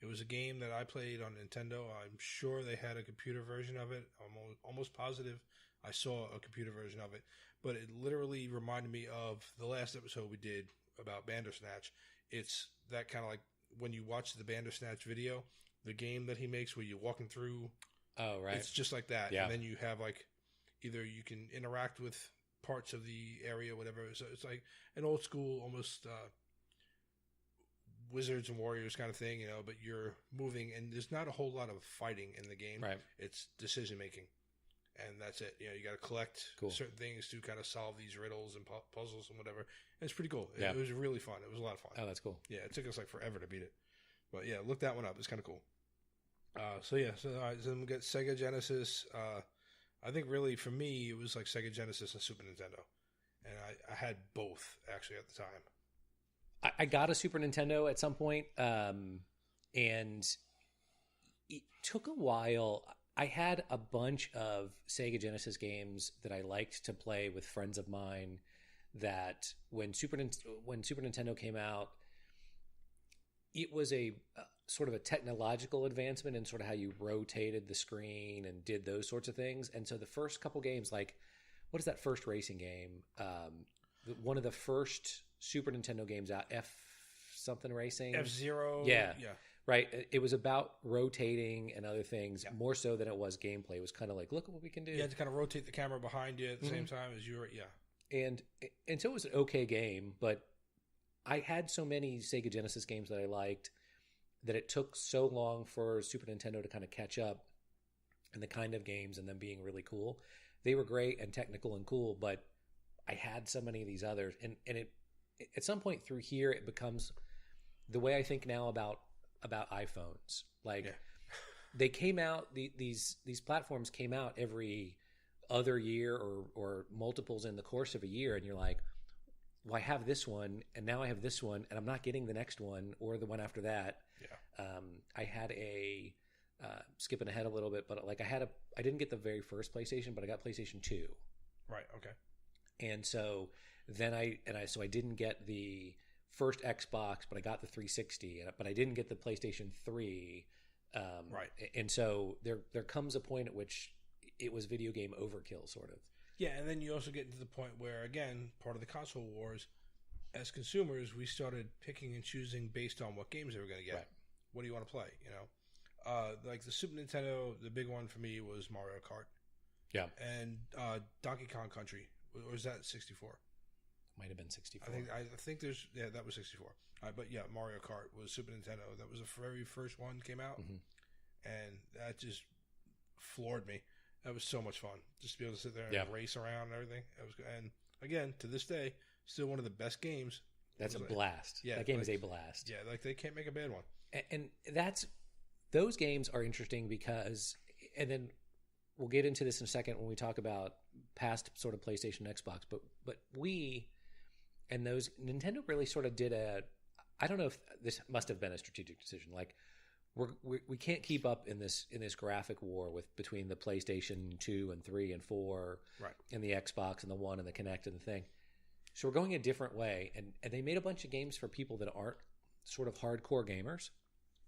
It was a game that I played on Nintendo. I'm sure they had a computer version of it. I'm almost positive I saw a computer version of it. But it literally reminded me of the last episode we did about Bandersnatch. It's that kind of like when you watch the Bandersnatch video, the game that he makes where you're walking through. Oh, right. It's just like that. Yeah. And then you have like either you can interact with parts of the area, whatever. So it's like an old school, almost Wizards and Warriors kind of thing, but you're moving and there's not a whole lot of fighting in the game. Right. It's decision making. And that's it. You got to collect certain things to kind of solve these riddles and puzzles and whatever. And it's pretty cool. It was really fun. It was a lot of fun. Oh, that's cool. Yeah, it took us like forever to beat it. But yeah, look that one up. It's kind of cool. So then we got Sega Genesis. I think really for me, it was like Sega Genesis and Super Nintendo. And I had both actually at the time. I got a Super Nintendo at some point, and it took a while. I had a bunch of Sega Genesis games that I liked to play with friends of mine that when Super Nintendo came out, it was a sort of a technological advancement in sort of how you rotated the screen and did those sorts of things. And so the first couple games, like, what is that first racing game? One of the first Super Nintendo games out, F something racing? F-Zero. Yeah. Right. It was about rotating and other things more so than it was gameplay. It was kind of like, look at what we can do. You had to kind of rotate the camera behind you at the same time as you were, And so it was an okay game, but I had so many Sega Genesis games that I liked that it took so long for Super Nintendo to kind of catch up and the kind of games and them being really cool. They were great and technical and cool, but I had so many of these others. And it at some point through here, it becomes the way I think now about iPhones. Like they came out, these platforms came out every other year or multiples in the course of a year. And you're like, well, I have this one and now I have this one and I'm not getting the next one or the one after that. I had skipping ahead a little bit, but like I didn't get the very first PlayStation, but I got PlayStation 2. Right. Okay. And so then I didn't get the first Xbox, but I got the 360, but I didn't get the PlayStation 3. Right. And so there comes a point at which it was video game overkill, sort of. Yeah, and then you also get to the point where, again, part of the console wars, as consumers, we started picking and choosing based on what games they were going to get. Right. What do you want to play? Like the Super Nintendo, the big one for me was Mario Kart. Yeah. And Donkey Kong Country. Or was that 64? Might have been 64. I think there's that was 64. But yeah, Mario Kart was Super Nintendo. That was the very first one came out, and that just floored me. That was so much fun just to be able to sit there and race around and everything. It was, and again, to this day, still one of the best games. That's a blast. Yeah, that game is a blast. Yeah, like they can't make a bad one. And those games are interesting because, and then we'll get into this in a second when we talk about past sort of PlayStation, Xbox, but we and those Nintendo really sort of did I don't know if this must have been a strategic decision. Like we can't keep up in this graphic war between the PlayStation 2 and 3 and 4, right, and the Xbox and the One and the Kinect and the thing. So we're going a different way, and they made a bunch of games for people that aren't sort of hardcore gamers.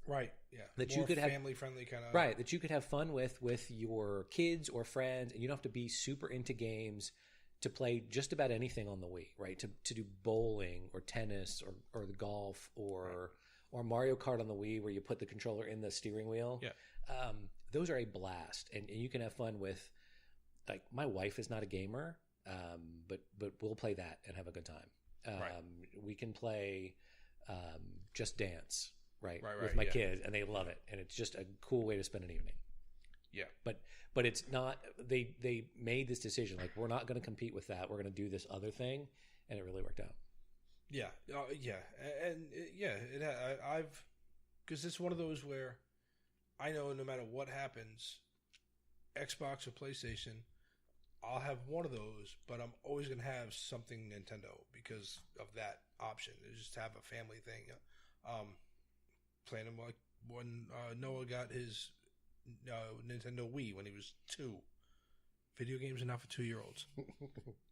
Right. Yeah. That more you could family friendly kind of. Right. That you could have fun with your kids or friends, and you don't have to be super into games to play just about anything on the Wii. Right. To do bowling or tennis or the golf or Mario Kart on the Wii, where you put the controller in the steering wheel. Yeah. Those are a blast, and you can have fun with. Like, my wife is not a gamer, but we'll play that and have a good time. We can play Just Dance. Right, with my kids, and they love it, and it's just a cool way to spend an evening. Yeah, but it's not. They made this decision, like, we're not going to compete with that. We're going to do this other thing, and it really worked out. Yeah, I've because it's one of those where I know no matter what happens, Xbox or PlayStation, I'll have one of those, but I'm always going to have something Nintendo because of that option. It's just to have a family thing. Playing them like when Noah got his Nintendo Wii when he was 2. Video games are not for 2-year-olds.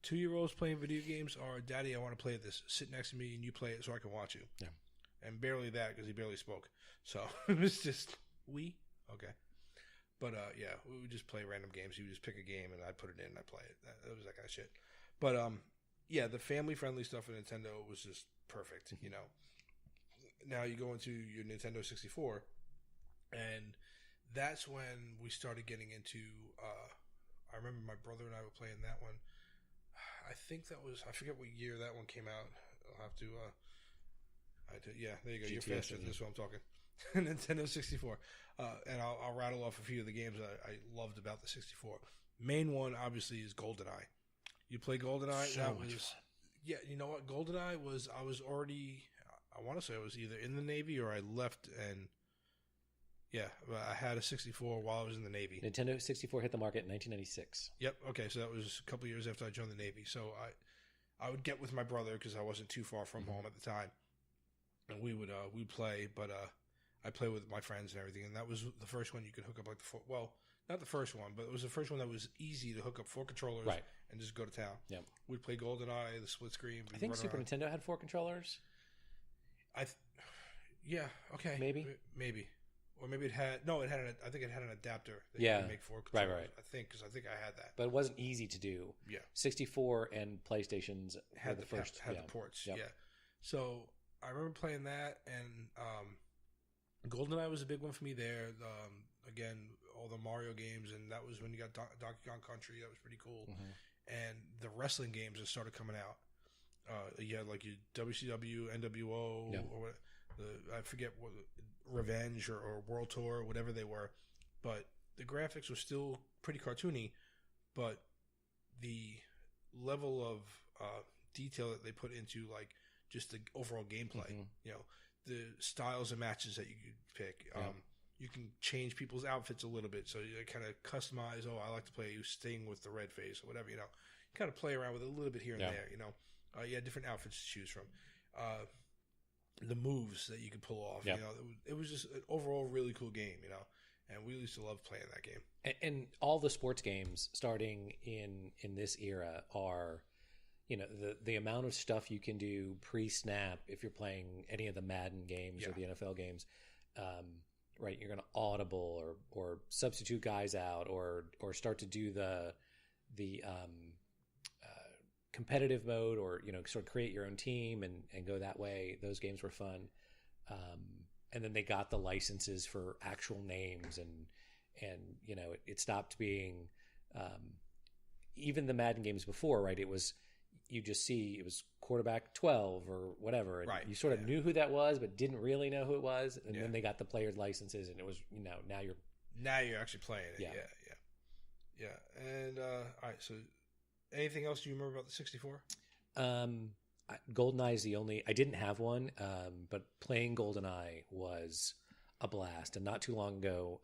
2-year-olds playing video games are, Daddy, I want to play this. Sit next to me and you play it so I can watch you. Yeah. And barely that because he barely spoke. So it was just Wii? Okay. But we would just play random games. He would just pick a game and I'd put it in and I'd play it. That was that kind of shit. But the family friendly stuff in Nintendo was just perfect, you know. Now you go into your Nintendo 64, and that's when we started getting into. I remember my brother and I were playing that one. I think that was, I forget what year that one came out. I'll have to. Yeah, there you go. You're faster than this. What I'm talking. Nintendo 64, and I'll rattle off a few of the games I loved about the 64. Main one obviously is GoldenEye. You play GoldenEye. So that much was fun. Yeah. You know what? GoldenEye was. I was already. I want to say I was either in the Navy or I left, and I had a 64 while I was in the Navy. Nintendo 64 hit the market in 1996. Yep. Okay, so that was a couple years after I joined the Navy. So I would get with my brother because I wasn't too far from home at the time, and we'd play. But I played with my friends and everything, and that was the first one you could hook up like not the first one, but it was the first one that was easy to hook up 4 controllers and just go to town. Yeah. We'd play GoldenEye, the split screen. I think Super Nintendo had 4 controllers. Okay. Maybe. Or maybe it had I think it had an adapter that you could make 4 controllers. Right. I think I had that. But it wasn't easy to do. Yeah. 64 and PlayStations had the first. Had the ports. Yep. Yeah. So I remember playing that, and GoldenEye was a big one for me there. Again, all the Mario games, and that was when you got Donkey Kong Country. That was pretty cool. Mm-hmm. And the wrestling games that started coming out. You had like your WCW, NWO, or what, I forget what, Revenge or World Tour, whatever they were. But the graphics were still pretty cartoony, but the level of detail that they put into like just the overall gameplay, you know, the styles of matches that you could pick. You can change people's outfits a little bit, so you kind of customize. Oh, I like to play Sting with the red face or whatever. You know, you kind of play around with it a little bit here and there. You know. You had different outfits to choose from. The moves that you could pull off. You know, it was just an overall really cool game. You know, and we used to love playing that game. And all the sports games starting in this era are, you know, the amount of stuff you can do pre-snap if you're playing any of the Madden games or the NFL games. Right, you're going to audible or substitute guys out or start to do the competitive mode, or, you know, sort of create your own team and go that way. Those games were fun. And then they got the licenses for actual names and you know, it stopped being even the Madden games before, right? It was you just see it was quarterback 12 or whatever. And Right. you sort of knew who that was, but didn't really know who it was. And Yeah. then they got the players' licenses, and it was, now you're. Now you're actually playing it. Yeah. Yeah. And, all right, so anything else you remember about the 64? GoldenEye is the only. I didn't have one, but playing GoldenEye was a blast. And not too long ago,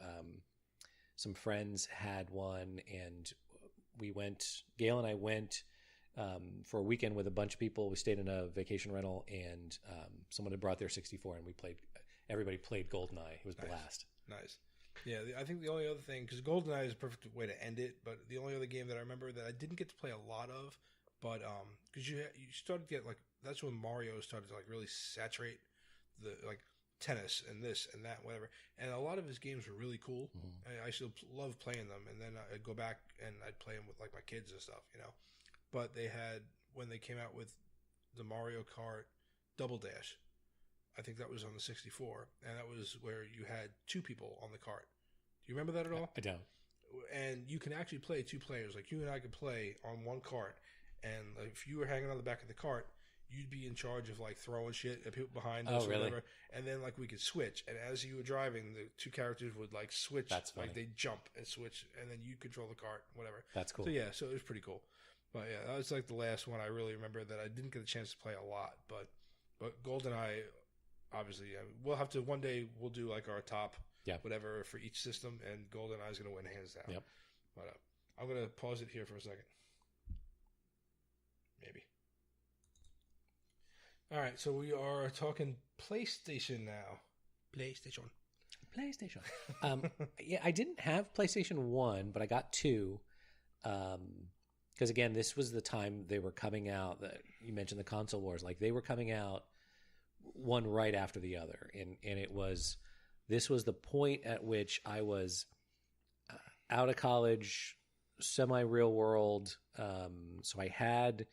some friends had one, and Gail and I went for a weekend with a bunch of people. We stayed in a vacation rental, and someone had brought their 64, and everybody played GoldenEye. It was a blast. Nice. Yeah, I think the only other thing, because GoldenEye is a perfect way to end it, but the only other game that I remember that I didn't get to play a lot of, but because you started to get that's when Mario started to really saturate the tennis and this and that, whatever, and a lot of his games were really cool. I used to love playing them, and then I'd go back and I'd play them with my kids and stuff, But they had, when they came out with the Mario Kart Double Dash, I think that was on the 64, and that was where you had two people on the cart. Do you remember that at all? I don't. And you can actually play two players. Like, you and I could play on one cart, and if you were hanging on the back of the cart, you'd be in charge of throwing shit at people behind us or whatever. And then we could switch, and as you were driving, the two characters would switch. That's funny. They'd jump and switch, and then you control the cart, whatever. That's cool. So yeah, so it was pretty cool. But yeah, that was the last one I really remember that I didn't get a chance to play a lot. But GoldenEye, obviously, we'll have to, one day we'll do our top whatever for each system, and GoldenEye is going to win hands down. Yep. But I'm going to pause it here for a second. Maybe. All right, so we are talking PlayStation now. PlayStation. Yeah, I didn't have PlayStation 1, but I got 2. Because again, this was the time they were coming out. You mentioned the console wars, they were coming out one right after the other, and this was the point at which I was out of college, semi-real world. So I had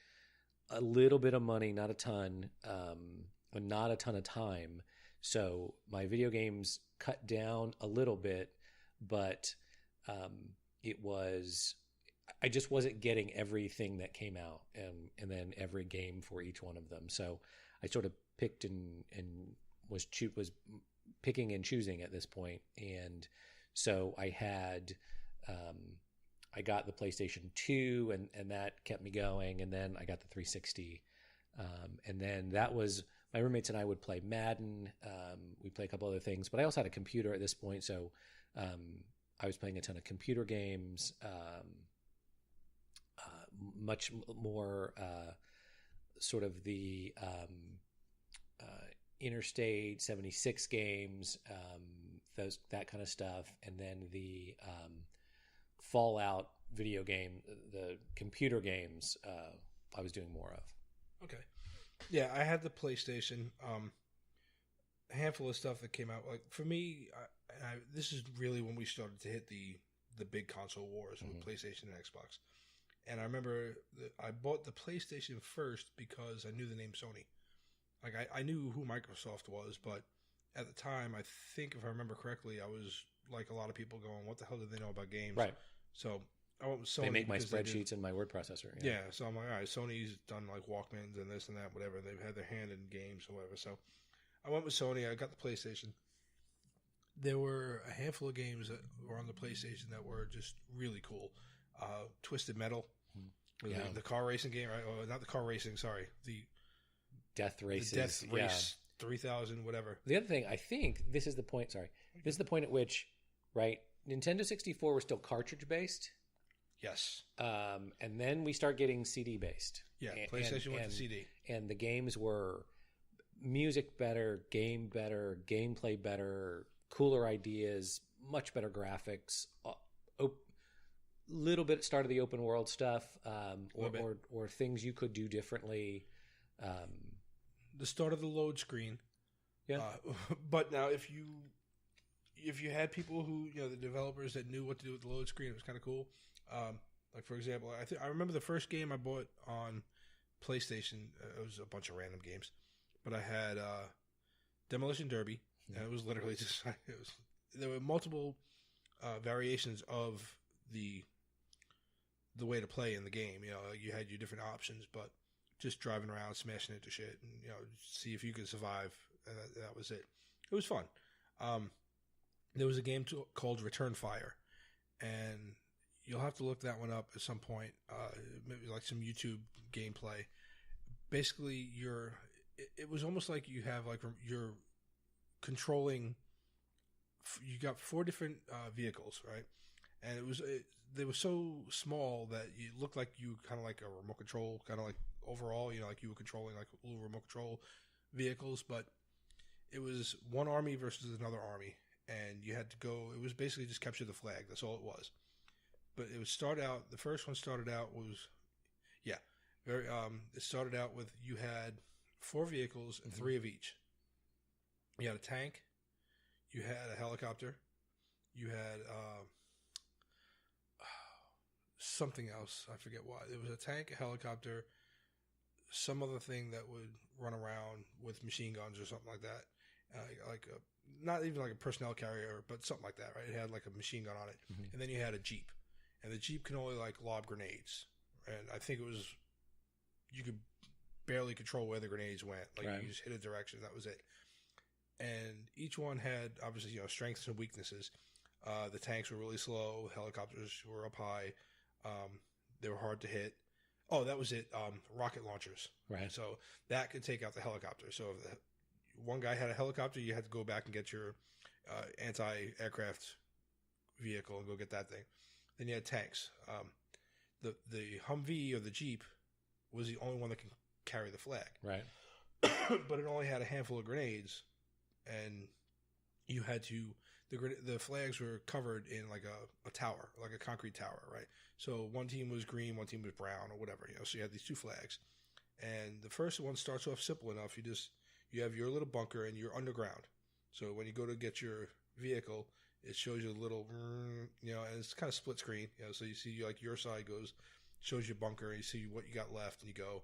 a little bit of money, not a ton, but not a ton of time. So my video games cut down a little bit, but I just wasn't getting everything that came out, and then every game for each one of them. So I sort of picked and was picking and choosing at this point. And so I had, I got the PlayStation 2, and that kept me going. And then I got the 360. And then that was, my roommates and I would play Madden. We'd play a couple other things, but I also had a computer at this point. So I was playing a ton of computer games, much more sort of the Interstate 76 games, that kind of stuff, and then the Fallout video game, the computer games, I was doing more of. Okay. Yeah, I had the PlayStation. A handful of stuff that came out. For me, this is really when we started to hit the big console wars with PlayStation and Xbox. And I remember I bought the PlayStation first because I knew the name Sony. I knew who Microsoft was, but at the time, I think if I remember correctly, I was like a lot of people going, what the hell do they know about games? Right. So I went with Sony. They make my spreadsheets and my word processor. Yeah, so I'm like, all right, Sony's done Walkmans and this and that, whatever. They've had their hand in games or whatever. So I went with Sony. I got the PlayStation. There were a handful of games that were on the PlayStation that were just really cool. Twisted Metal. The car racing game, right? Oh, not the car racing, sorry. The Death Races. The Death Race 3000, whatever. The other thing, I think this is the point, this is the point at which, right, Nintendo 64 was still cartridge-based. Yes. And then we start getting CD-based. Yeah, PlayStation went to CD. And the games were music better, game better, gameplay better, cooler ideas, much better graphics, little bit start of the open world stuff, or things you could do differently. The start of the load screen. Yeah. But now if you had people who, the developers that knew what to do with the load screen, it was kind of cool. For example, I remember the first game I bought on PlayStation, it was a bunch of random games, but I had Demolition Derby, and it was literally just, there were multiple variations of the way to play in the game. You had your different options, but just driving around, smashing into shit, and see if you could survive. And that was it. It was fun. There was a game called Return Fire, and you'll have to look that one up at some point. Maybe like some YouTube gameplay. Basically, it was almost like you have like you're controlling. You got 4 different vehicles, right? And they were so small that you looked like you kind of like a remote control, kind of like overall, like you were controlling like little remote control vehicles, but it was one army versus another army, and you had to go. It was basically just capture the flag. That's all it was. But it would start out. The first one started out was, very. It started out with you had 4 vehicles and 3 of each. You had a tank. You had a helicopter. You had something else. I forget what. It was a tank, a helicopter, some other thing that would run around with machine guns or something like that. Not even like a personnel carrier, but something like that, right? It had like a machine gun on it. Mm-hmm. And then you had a Jeep. And the Jeep can only like lob grenades. And I think you could barely control where the grenades went. Like right. You just hit a direction. That was it. And each one had obviously strengths and weaknesses. The tanks were really slow. Helicopters were up high. They were hard to hit. Oh, that was it. Rocket launchers. Right. So that could take out the helicopter. So if one guy had a helicopter, you had to go back and get your anti-aircraft vehicle and go get that thing. Then you had tanks. The Humvee or the Jeep was the only one that can carry the flag. Right. But it only had a handful of grenades, and you had to. The flags were covered in like a tower, like a concrete tower, right? So one team was green, one team was brown, or whatever. So you had these 2 flags, and the first one starts off simple enough. You have your little bunker, and you're underground. So when you go to get your vehicle, it shows you a little, and it's kind of split screen. So you see like your side shows your bunker, and you see what you got left, and you go,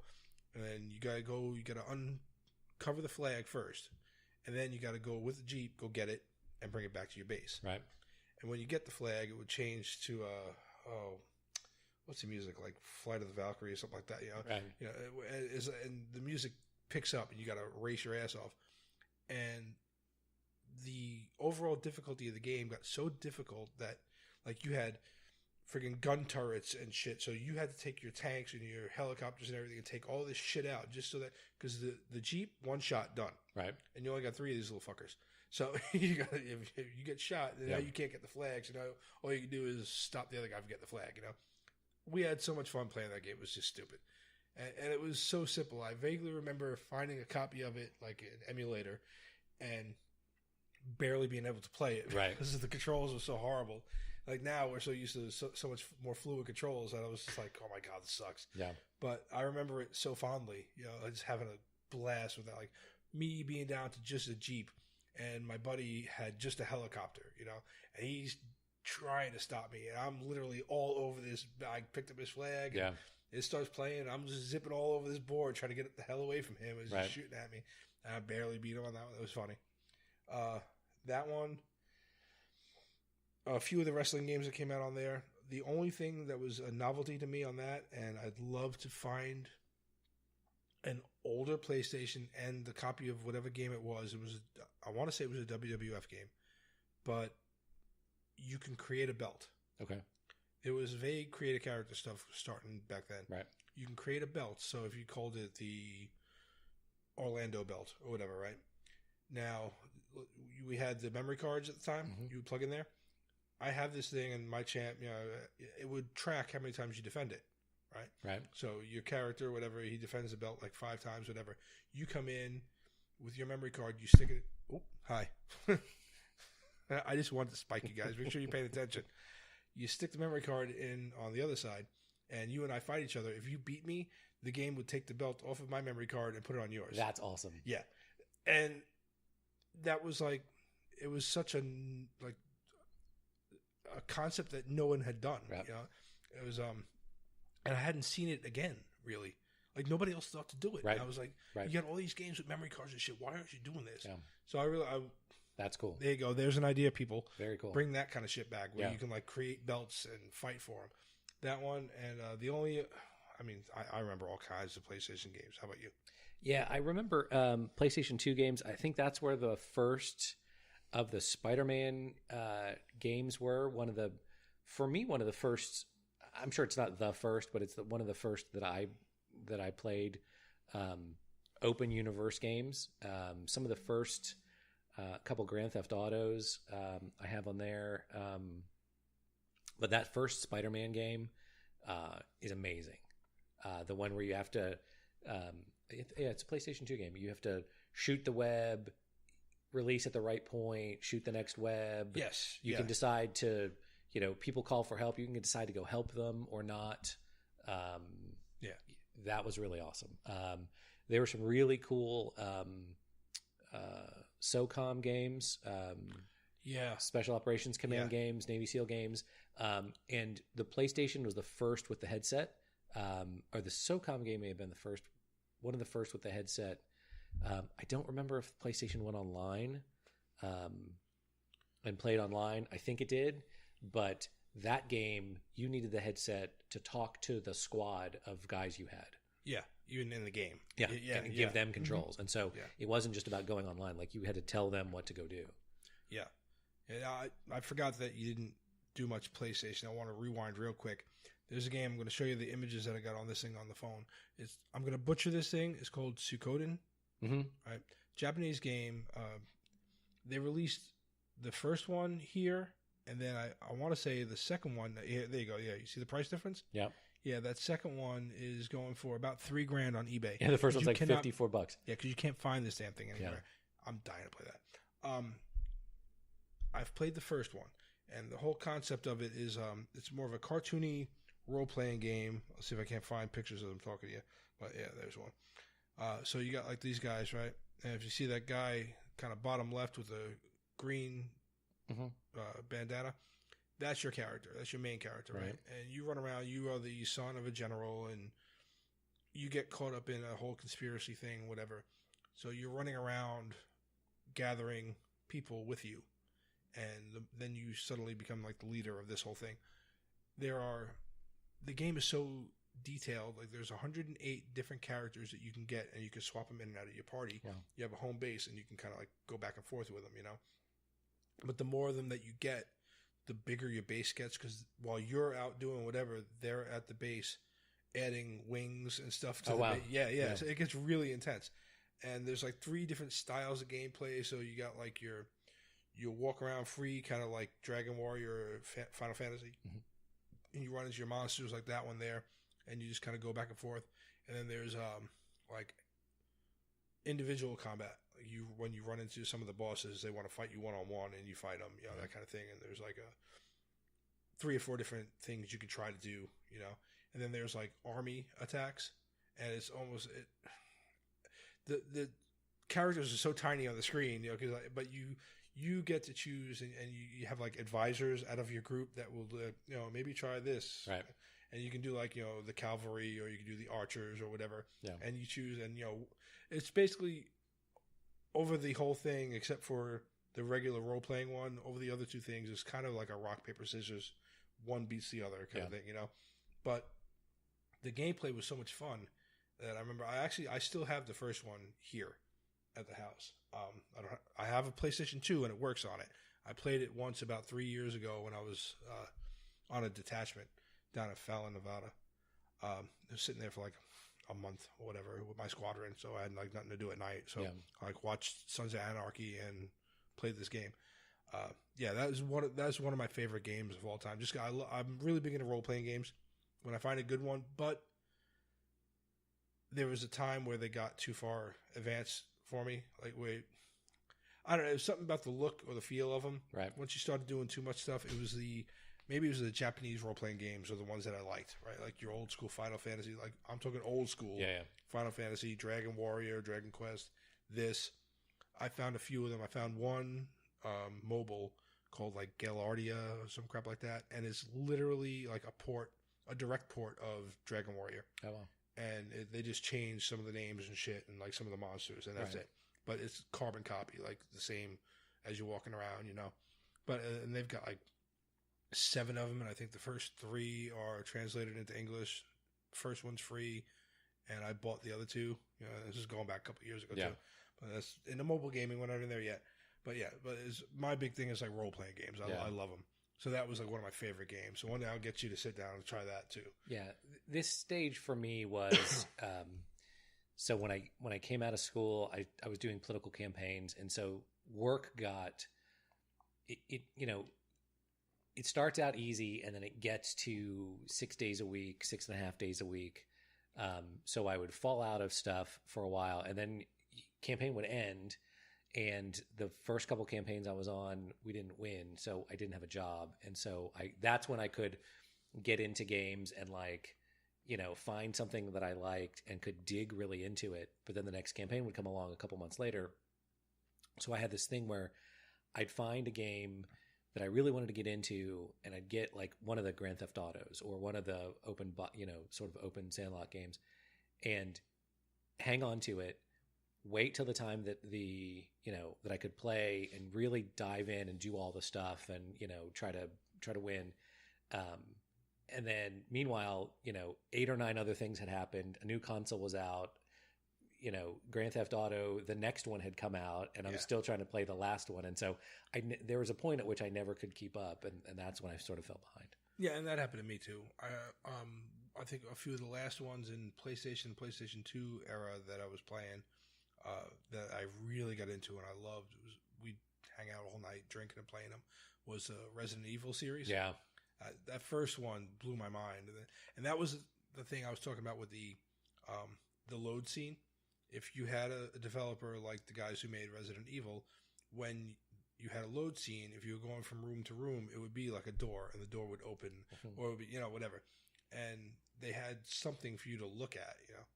and then you gotta uncover the flag first, and then you gotta go with the Jeep, go get it, and bring it back to your base. Right. And when you get the flag, it would change to what's the music, like Flight of the Valkyrie or something like that. Right. And the music picks up, and you got to race your ass off. And the overall difficulty of the game got so difficult that like you had friggin' gun turrets and shit. So you had to take your tanks and your helicopters and everything and take all this shit out just so that, because the Jeep, one shot, done. Right. And you only got 3 of these little fuckers. So if you get shot, then now you can't get the flag. So now all you can do is stop the other guy from getting the flag. We had so much fun playing that game. It was just stupid, and it was so simple. I vaguely remember finding a copy of it, like an emulator, and barely being able to play it, right? Because the controls were so horrible. Like now, we're so used to so much more fluid controls that I was just like, oh my god, this sucks. Yeah. But I remember it so fondly. Just having a blast with that. Like me being down to just a Jeep. And my buddy had just a helicopter, and he's trying to stop me. And I'm literally all over this. I picked up his flag. Yeah. It starts playing. And I'm just zipping all over this board, trying to get the hell away from him. He's just shooting at me. And I barely beat him on that one. That was funny. That one, a few of the wrestling games that came out on there. The only thing that was a novelty to me on that, and I'd love to find an older PlayStation and the copy of whatever game it was. I want to say it was a WWF game, but you can create a belt. Okay. It was vague create a character stuff starting back then. Right. You can create a belt. So if you called it the Orlando belt or whatever, right? Now, we had the memory cards at the time. Mm-hmm. You would plug in there. I have this thing in my champ, it would track how many times you defend it. Right. So your character, whatever, he defends the belt like 5 times, whatever. You come in with your memory card, you stick it. Oh, hi. I just wanted to spike you guys. Make sure you're paying attention. You stick the memory card in on the other side, and you and I fight each other. If you beat me, the game would take the belt off of my memory card and put it on yours. That's awesome. Yeah, and that was like, it was such a concept that no one had done. Right. It was and I hadn't seen it again, really. Like, nobody else thought to do it. Right. And I was like, you got all these games with memory cards and shit. Why aren't you doing this? Yeah. So that's cool. There you go. There's an idea, people. Very cool. Bring that kind of shit back where you can like create belts and fight for them. That one, and the only, I mean, I remember all kinds of PlayStation games. How about you? Yeah, I remember PlayStation 2 games. I think that's where the first of the Spider-Man games were. One of the first. I'm sure it's not the first, but it's one of the first that I played open universe games. Some of the first couple Grand Theft Autos I have on there. But that first Spider-Man game is amazing. The one where you have to, it's a PlayStation 2 game. You have to shoot the web, release at the right point, shoot the next web. Yes. You can decide to, people call for help. You can decide to go help them or not. That was really awesome. There were some really cool SOCOM games. Special Operations Command games, Navy SEAL games. And the PlayStation was the first with the headset. Or the SOCOM game may have been one of the first with the headset. I don't remember if PlayStation went online and played online. I think it did. But that game, you needed the headset to talk to the squad of guys you had. Yeah, even in the game. And give them controls. Mm-hmm. And so it wasn't just about going online. Like, you had to tell them what to go do. Yeah. And I forgot that you didn't do much PlayStation. I want to rewind real quick. There's a game. I'm going to show you the images that I got on this thing on the phone. I'm going to butcher this thing. It's called Suikoden. Mm-hmm. Right? Japanese game. They released the first one here, and then I want to say the second one. Yeah, there you go. Yeah, you see the price difference? Yeah. Yeah, that second one is going for about $3,000 on eBay. Yeah, the first one's like $54. Yeah, because you can't find this damn thing anywhere. Yeah. I'm dying to play that. I've played the first one, and the whole concept of it is it's more of a cartoony role-playing game. Let's see if I can't find pictures of them talking to you. But yeah, there's one. So you got like these guys, right? And if you see that guy kind of bottom left with a green bandana, that's your character. That's your main character, right? And you run around. You are the son of a general, and you get caught up in a whole conspiracy thing, whatever. So you're running around gathering people with you. And then you suddenly become like the leader of this whole thing. The game is so detailed. Like, there's 108 different characters that you can get, and you can swap them in and out of your party. Wow. You have a home base, and you can kind of like go back and forth with them, But the more of them that you get, the bigger your base gets, because while you're out doing whatever, they're at the base adding wings and stuff to the base. Yeah. So it gets really intense. And there's like 3 different styles of gameplay. So you got like you'll walk around free, kind of like Dragon Warrior or Final Fantasy. Mm-hmm. And you run into your monsters like that one there, and you just kind of go back and forth. And then there's like individual combat. When you run into some of the bosses, they want to fight you one-on-one, and you fight them, that kind of thing. And there's like 3 or 4 different things you can try to do, And then there's like army attacks, and it's almost the characters are so tiny on the screen, but you get to choose, and you have like advisors out of your group that will, maybe try this. Right. And you can do like, the cavalry, or you can do the archers or whatever. Yeah. And you choose, and, it's basically over the whole thing, except for the regular role-playing one, over the other 2 things, is kind of like a rock, paper, scissors. One beats the other kind of thing, But the gameplay was so much fun that I remember I still have the first one here at the house. I have a PlayStation 2 and it works on it. I played it once about 3 years ago when I was on a detachment down in Fallon, Nevada. I was sitting there for like a month or whatever with my squadron, so I had like nothing to do at night. So I like watched Sons of Anarchy and played this game. That's one of my favorite games of all time. I'm really big into role playing games when I find a good one, but there was a time where they got too far advanced for me. Like, I don't know, it was something about the look or the feel of them. Right. Once you started doing too much stuff, maybe it was the Japanese role playing games are the ones that I liked, right? Like your old school Final Fantasy, like I'm talking old school. Yeah. Final Fantasy, Dragon Warrior, Dragon Quest. I found a few of them. I found one mobile called like Galardia or some crap like that, and it's literally like a direct port of Dragon Warrior. Oh wow. And they just changed some of the names and shit and like some of the monsters, and that's it. But it's carbon copy, like the same as you're walking around, But and they've got like 7 of them, and I think the first 3 are translated into English. first one's free, and I bought the other two. You know, this is going back a couple of years ago too. But that's in the mobile gaming. We're not in there yet. But yeah, my big thing is like role playing games. I love them. So that was like one of my favorite games. So one day I'll get you to sit down and try that too. Yeah, this stage for me was so when I came out of school, I was doing political campaigns, and so work got it. You know, it starts out easy, and then it gets to 6 days a week, 6.5 days a week. So I would fall out of stuff for a while, and then campaign would end. And the first couple campaigns I was on, we didn't win, so I didn't have a job. And so that's when I could get into games and like, you know, find something that I liked and could dig really into it. But then the next campaign would come along a couple months later. So I had this thing where I'd find a game that I really wanted to get into, and I'd get like one of the Grand Theft Autos or one of the sort of open sandlot games, and hang on to it. Wait till the time that that I could play and really dive in and do all the stuff and, you know, try to win. And then meanwhile, you know, 8 or 9 other things had happened. A new console was out, you know, Grand Theft Auto, the next one had come out, and I was still trying to play the last one. And so there was a point at which I never could keep up. And that's when I sort of fell behind. Yeah. And that happened to me too. I think a few of the last ones in PlayStation 2 era that I was playing, that I really got into and I loved, we'd hang out all night drinking and playing them, was the Resident Evil series. Yeah. That first one blew my mind. And that was the thing I was talking about with the load scene. If you had a developer like the guys who made Resident Evil, when you had a load scene, if you were going from room to room, it would be like a door, and the door would open, or it would be, you know, whatever. And they had something for you to look at, you know,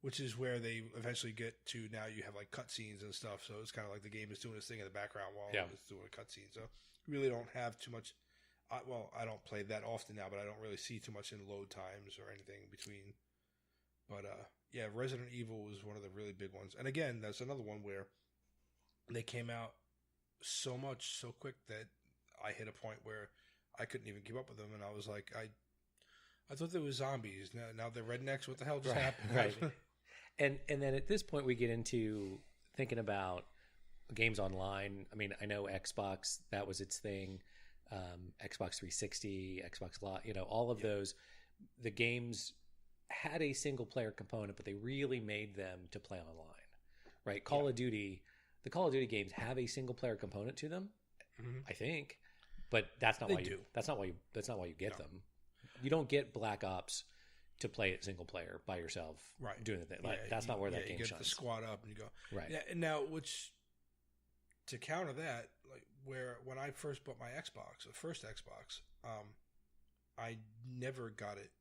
which is where they eventually get to now you have like cutscenes and stuff. So it's kind of like the game is doing its thing in the background while it's doing a cutscene. So you really don't have too much. I don't play that often now, but I don't really see too much in load times or anything between. But yeah, Resident Evil was one of the really big ones. And again, that's another one where they came out so much so quick that I hit a point where I couldn't even keep up with them. And I was like, I thought there were zombies. Now they're rednecks. What the hell just happened? Right. And then at this point we get into thinking about games online. I mean, I know Xbox, that was its thing. Xbox 360, Xbox Live, you know, all of those, the games had a single player component, but they really made them to play online, right? Call of Duty, the Call of Duty games have a single player component to them, I think, but that's not why you get them. You don't get Black Ops to play it single player by yourself, right? Doing the thing. Like, that's not where that game shines. You get the squad up and you go, right? Yeah, and now, which to counter that, like when I first bought my Xbox, the first Xbox, I never got it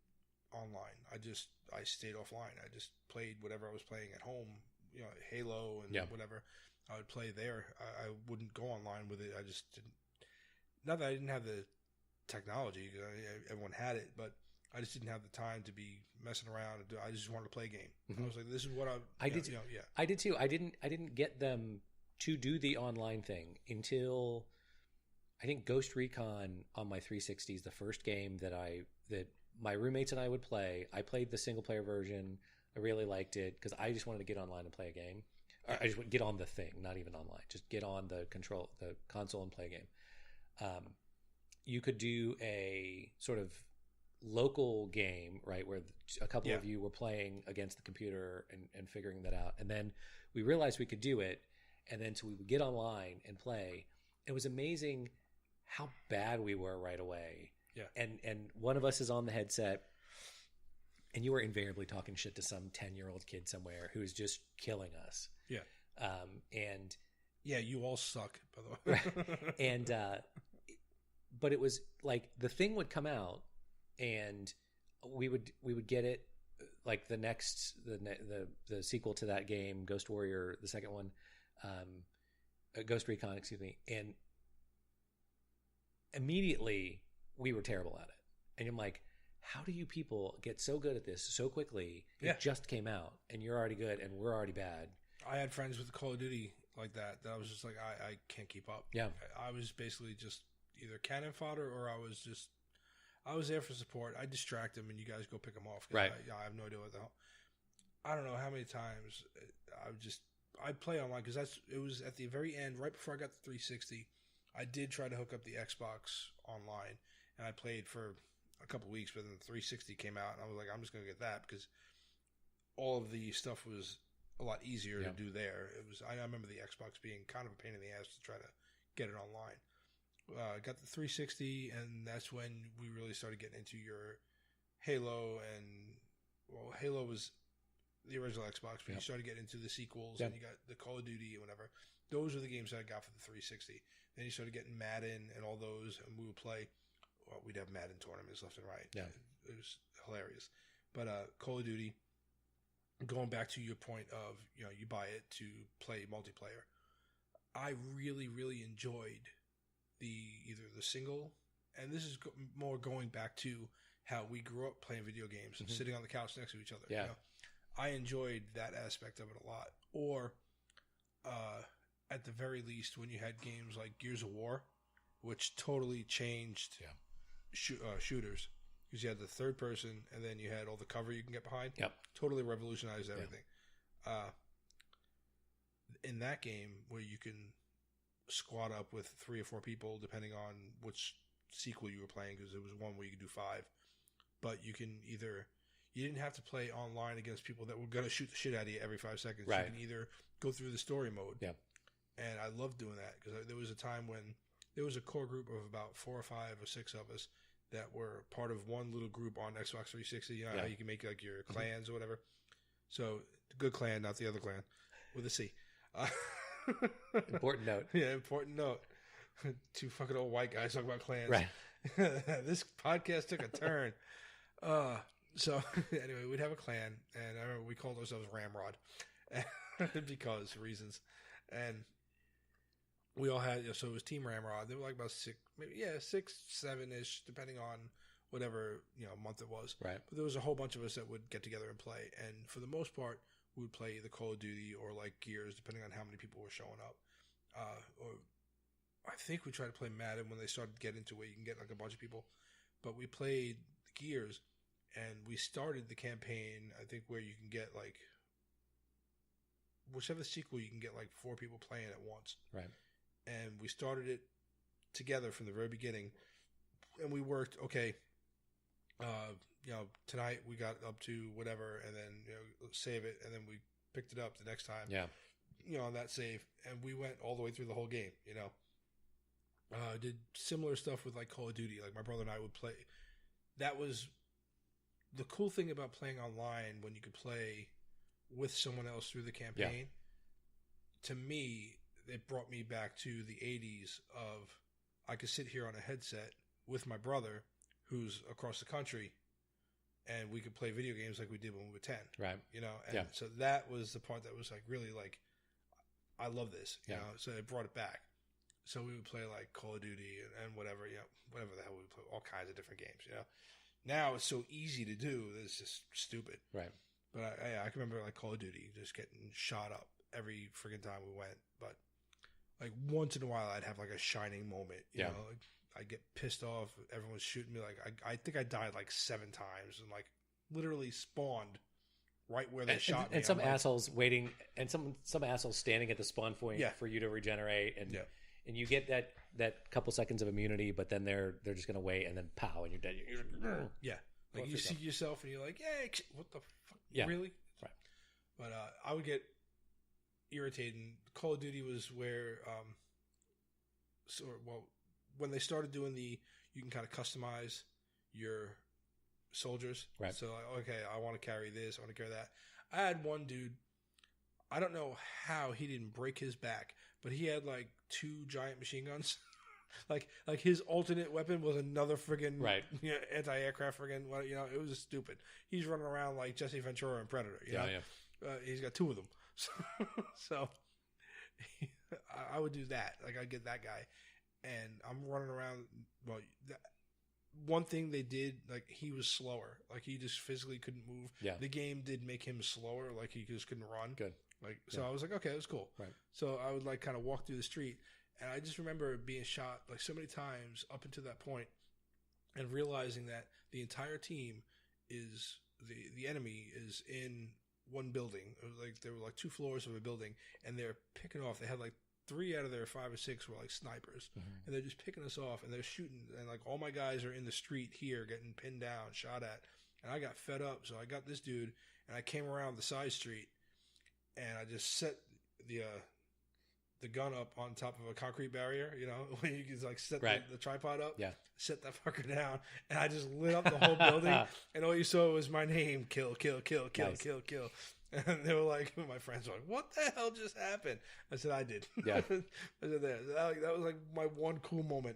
online. I stayed offline. I just played whatever I was playing at home, you know, Halo and whatever. I would play there. I wouldn't go online with it. I just didn't. Not that I didn't have the technology. Everyone had it, but I just didn't have the time to be messing around. I just wanted to play a game. I was like, this is what I did. You know, I did too. I didn't get them to do the online thing until I think Ghost Recon on my 360 is the first game that my roommates and I would play. I played the single player version. I really liked it because I just wanted to get online and play a game. Or I just would get on the thing, not even online. Just get on the console and play a game. You could do a sort of local game, right, where a couple of you were playing against the computer and figuring that out. And then we realized we could do it. And then so we would get online and play. It was amazing how bad we were right away. Yeah. And one of us is on the headset, and you were invariably talking shit to some 10-year-old kid somewhere who is just killing us. Yeah. And yeah, you all suck, by the way. Right. And but it was like the thing would come out, and we would get it like the sequel to that game, Ghost Warrior, the second one, Ghost Recon, excuse me, and immediately we were terrible at it. And I'm like, how do you people get so good at this so quickly? It just came out, and you're already good, and we're already bad. I had friends with Call of Duty like that I was just like, I can't keep up. Yeah. I was basically just either cannon fodder, or I was just, I was there for support. I distract them, and you guys go pick them off. Right. I have no idea what the hell. I don't know how many times I'd play online because it was at the very end, right before I got the 360. I did try to hook up the Xbox online, and I played for a couple of weeks, but then the 360 came out, and I was like, I'm just going to get that because all of the stuff was a lot easier to do there. I remember the Xbox being kind of a pain in the ass to try to get it online. Got the 360, and that's when we really started getting into your Halo, and Halo was the original Xbox, but you started getting into the sequels, and you got the Call of Duty and whatever. Those were the games that I got for the 360. Then you started getting Madden and all those, and we would play. Well, we'd have Madden tournaments left and right. Yeah, it was hilarious. But Call of Duty, going back to your point of you buy it to play multiplayer. I really, really enjoyed either the single, and this is more going back to how we grew up playing video games and sitting on the couch next to each other. Yeah. I enjoyed that aspect of it a lot. Or, at the very least, when you had games like Gears of War, which totally changed shooters. Because you had the third person, and then you had all the cover you can get behind. Yep. Totally revolutionized everything. In that game, where you can squad up with 3 or 4 people, depending on which sequel you were playing, because there was one where you could do 5. But you can you didn't have to play online against people that were going to shoot the shit out of you every 5 seconds. Right. You can either go through the story mode. Yeah. And I loved doing that because there was a time when there was a core group of about 4 or 5 or 6 of us that were part of one little group on Xbox 360. You know how you can make like your clans or whatever. So the good clan, not the other clan, with a C. Important note. Yeah, important note. 2 fucking old white guys talking about clans. Right. This podcast took a turn. So anyway, we'd have a clan, and I remember we called ourselves Ramrod because reasons. And we all had, so it was Team Ramrod. They were like about 6, maybe 6, 7-ish, depending on whatever month it was. Right. But there was a whole bunch of us that would get together and play, and for the most part, we would play either Call of Duty or like Gears, depending on how many people were showing up. Or I think we tried to play Madden when they started to get into where you can get like a bunch of people. But we played Gears, and we started the campaign, I think, where you can get like whichever sequel you can get like 4 people playing at once. Right. And we started it together from the very beginning, and we worked, tonight we got up to whatever, and then save it, and then we picked it up the next time. Yeah. On that save, and we went all the way through the whole game. Did similar stuff with like Call of Duty. Like my brother and I would play. That was the cool thing about playing online when you could play with someone else through the campaign. Yeah. To me, it brought me back to the 80s of I could sit here on a headset with my brother who's across the country, and we could play video games like we did when we were 10. Right. And so that was the part that was like really like, I love this, you know, so it brought it back. So we would play like Call of Duty and whatever, whatever the hell we would play, all kinds of different games, Now it's so easy to do that it's just stupid. Right. But I can remember like Call of Duty just getting shot up every freaking time we went. But like once in a while I'd have like a shining moment, you know, like I'd get pissed off. Everyone's shooting me. Like I think I died like 7 times and like literally spawned right where they shot me. And some assholes waiting, and some assholes standing at the spawn point for you to regenerate, and you get that couple seconds of immunity, but then they're just gonna wait, and then pow, and you're dead. You're like, like you see yourself, and you're like, "Hey, what the fuck? Yeah. Really?" Right. But I would get irritated. Call of Duty was where, when they started doing you can kind of customize your soldiers. Right. So like, okay, I want to carry this, I want to carry that. I had one dude, I don't know how he didn't break his back, but he had like 2 giant machine guns. like his alternate weapon was another friggin' anti-aircraft friggin', it was just stupid. He's running around like Jesse Ventura and Predator. You know? He's got 2 of them. So I would do that. Like I'd get that guy, and I'm running around. Well, one thing they did, like he was slower. Like he just physically couldn't move. Yeah. The game did make him slower. Like he just couldn't run. Good. Like so, I was like, okay, that's cool. Right. So I would like kind of walk through the street, and I just remember being shot like so many times up until that point, and realizing that the entire team is the enemy is in one building. It was like there were like 2 floors of a building, and they're picking off. They had like 3 out of their 5 or 6 were like snipers, and they're just picking us off, and they're shooting, and like all my guys are in the street here getting pinned down, shot at, and I got fed up, so I got this dude, and I came around the side street, and I just set the gun up on top of a concrete barrier, you know, when you can like set the tripod up, set that fucker down, and I just lit up the whole building, and all you saw was my name, kill, kill, kill, kill, nice. Kill, kill. And they were like, my friends were like, what the hell just happened? I said, I did. Yeah. I said, that was like my one cool moment.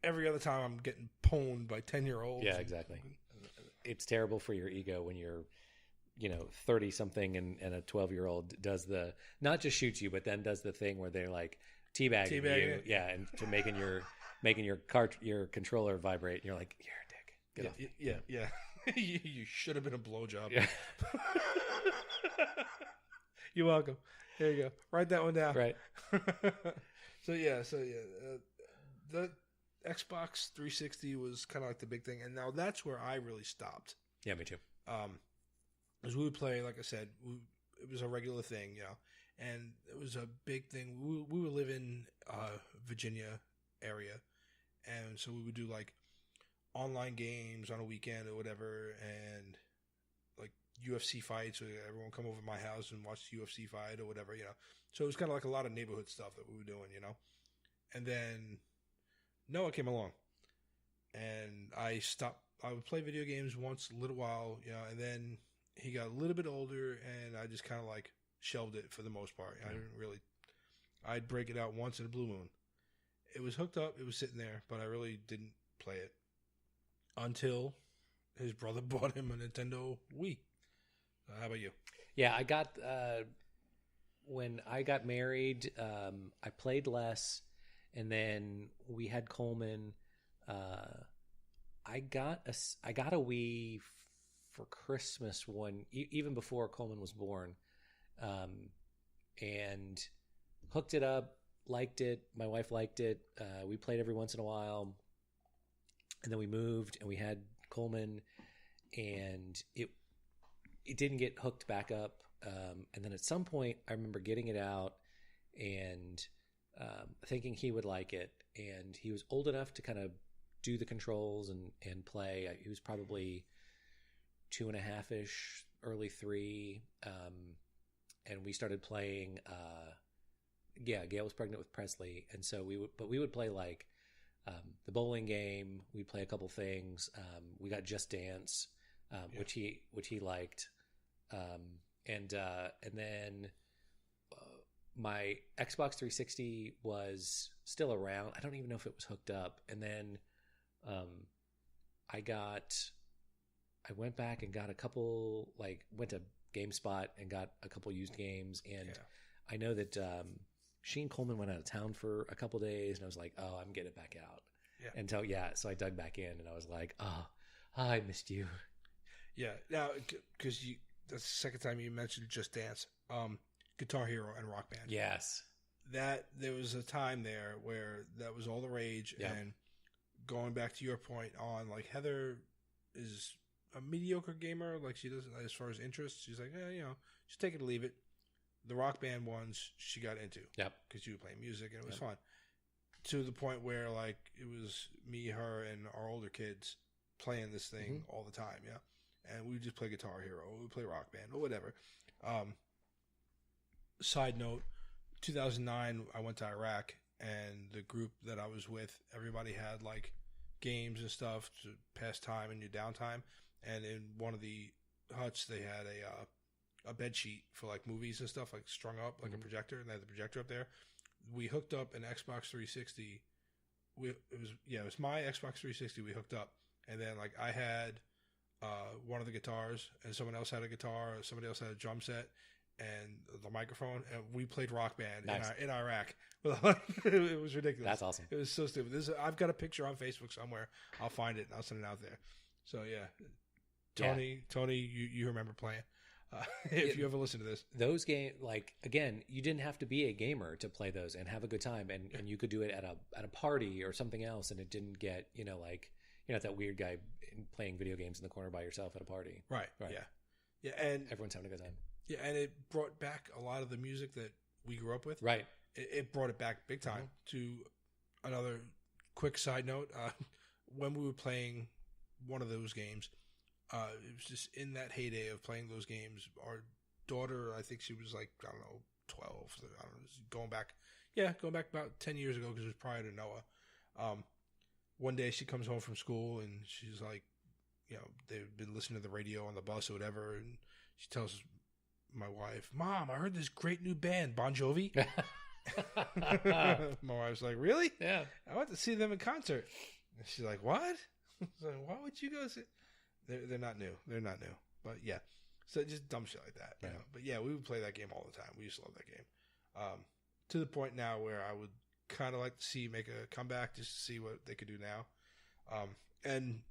Every other time I'm getting pwned by 10-year-olds. Yeah, exactly. It's terrible for your ego when you're, 30 something and a 12-year-old does the, not just shoots you, but then does the thing where they're like teabagging you. Yeah. And to making your controller vibrate. And you're like, you're a dick. Get off. Yeah. You should have been a blowjob. Yeah. You're welcome. There you go. Write that one down. Right. So the Xbox 360 was kind of like the big thing, and now that's where I really stopped. Yeah, me too. Because we would play, like I said, it was a regular thing, and it was a big thing. We would live in Virginia area, and so we would do like online games on a weekend or whatever, and like UFC fights. So everyone come over to my house and watch the UFC fight or whatever, So it was kind of like a lot of neighborhood stuff that we were doing, And then Noah came along, and I stopped. I would play video games once a little while, and then he got a little bit older, and I just kind of like shelved it for the most part. I didn't really. I'd break it out once in a blue moon. It was hooked up. It was sitting there, but I really didn't play it until his brother bought him a Nintendo Wii. How about you? Yeah, I got when I got married, I played less, and then we had Coleman. I got a Wii for Christmas even before Coleman was born, and hooked it up, liked it. My wife liked it. We played every once in a while. And then we moved, and we had Coleman, and it didn't get hooked back up. And then at some point, I remember getting it out and thinking he would like it. And he was old enough to kind of do the controls and play. He was probably 2.5-ish, early 3. And we started playing. Gail was pregnant with Presley, and so we would play like. The bowling game, we play a couple things. We got Just Dance, which he liked, and then my Xbox 360 was still around. I don't even know if it was hooked up. And then I went back and got a couple, went to GameSpot and got a couple used games, and I know that. Sheen Coleman went out of town for a couple days, and I was like, oh, I'm getting it back out. Yeah. So I dug back in, and I was like, oh, I missed you. Yeah. Now, because that's the second time you mentioned Just Dance, Guitar Hero and Rock Band. Yes. There was a time there where that was all the rage, and going back to your point on, like, Heather is a mediocre gamer, like she doesn't, as far as interests, she's like, just take it or leave it. The Rock Band ones she got into. Yep. Because you were playing music and it was fun. To the point where, like, it was me, her, and our older kids playing this thing all the time, And we would just play Guitar Hero, we would play Rock Band, or whatever. Side note, 2009, I went to Iraq, and the group that I was with, everybody had, like, games and stuff to pass time in your downtime. And in one of the huts, they had a bed sheet for like movies and stuff, like strung up like a projector, and they had the projector up there. We hooked up an Xbox 360. It was my Xbox 360 we hooked up, and then like I had one of the guitars, and someone else had a guitar, somebody else had a drum set and the microphone, and we played Rock Band in Iraq. It was ridiculous. That's awesome. It was so stupid. I've got a picture on Facebook somewhere. I'll find it and I'll send it out there. So Tony, you remember playing. If you ever listen to this, those games, like, again, you didn't have to be a gamer to play those and have a good time, and you could do it at a party or something else, and it didn't get, you're not that weird guy playing video games in the corner by yourself at a party. Right. Yeah, and everyone's having a good time. Yeah, and it brought back a lot of the music that we grew up with. Right. It brought it back big time. To another quick side note, when we were playing one of those games, it was just in that heyday of playing those games. Our daughter, I think she was like, I don't know, 12. So I don't know, going back about 10 years ago because it was prior to Noah. One day she comes home from school and she's like, they've been listening to the radio on the bus or whatever, and she tells my wife, "Mom, I heard this great new band, Bon Jovi." My wife's like, "Really? Yeah. I went to see them in concert." And she's like, "What?" I was like, "Why would you go see?" They're not new. They're not new. But yeah, so just dumb shit like that. Right. But yeah, we would play that game all the time. We used to love that game. To the point now where I would kind of like to see make a comeback just to see what they could do now. And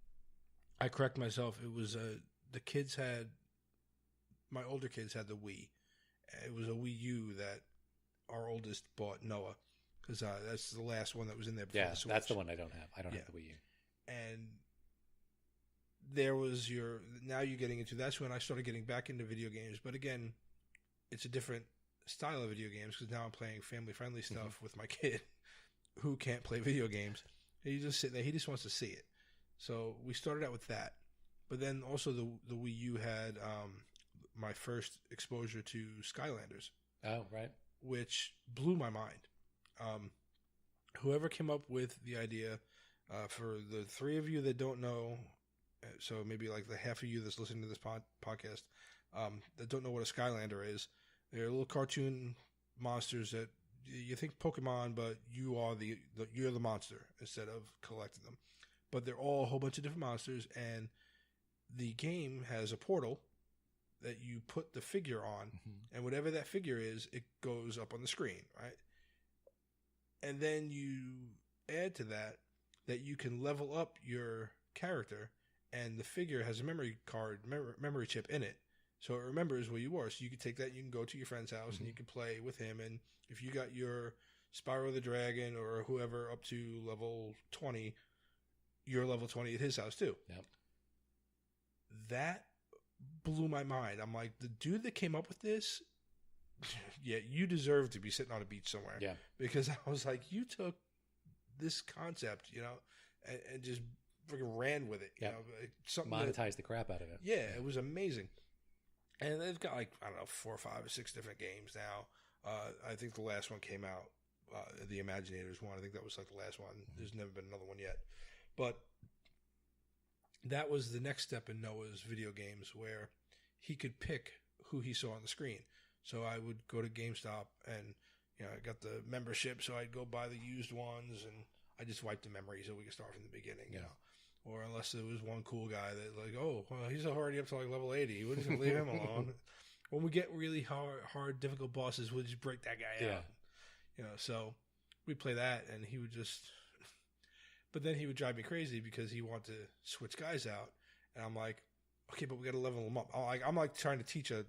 I correct myself. It was my older kids had the Wii. It was a Wii U that our oldest bought Noah, because that's the last one that was in there before the Switch. That's the one I don't have. I don't have the Wii U. And there was now you're getting into, that's when I started getting back into video games. But again, it's a different style of video games because now I'm playing family-friendly stuff with my kid who can't play video games. He just sit there. He just wants to see it. So we started out with that. But then also the Wii U had my first exposure to Skylanders. Oh, right. Which blew my mind. Whoever came up with the idea, for the three of you that don't know, so maybe like the half of you that's listening to this podcast that don't know what a Skylander is, they're little cartoon monsters that you think Pokemon, but you're the monster instead of collecting them. But they're all a whole bunch of different monsters, and the game has a portal that you put the figure on, and whatever that figure is, it goes up on the screen, right? And then you add to that you can level up your character, and the figure has a memory chip in it. So it remembers where you were. So you can take that, you can go to your friend's house, and you can play with him. And if you got your Spyro the Dragon or whoever up to level 20, you're level 20 at his house too. Yep. That blew my mind. I'm like, the dude that came up with this, yeah, you deserve to be sitting on a beach somewhere. Yeah. Because I was like, you took this concept, and just freaking ran with it. Yeah. Monetized the crap out of it. Yeah, it was amazing. And they've got 4 or 5 or 6 different games now. I think the last one came out, the Imaginators one. I think that was like the last one. There's never been another one yet. But that was the next step in Noah's video games, where he could pick who he saw on the screen. So I would go to GameStop and, I got the membership, so I'd go buy the used ones, and I just wiped the memory so we could start from the beginning, Or unless there was one cool guy that like, oh, well, he's already up to like level 80. We're just going to leave him alone. When we get really hard, difficult bosses, we'll just break that guy out. So we'd play that, and he would just... But then he would drive me crazy because he wanted to switch guys out. And I'm like, okay, but we got to level them up. I'm like trying to teach a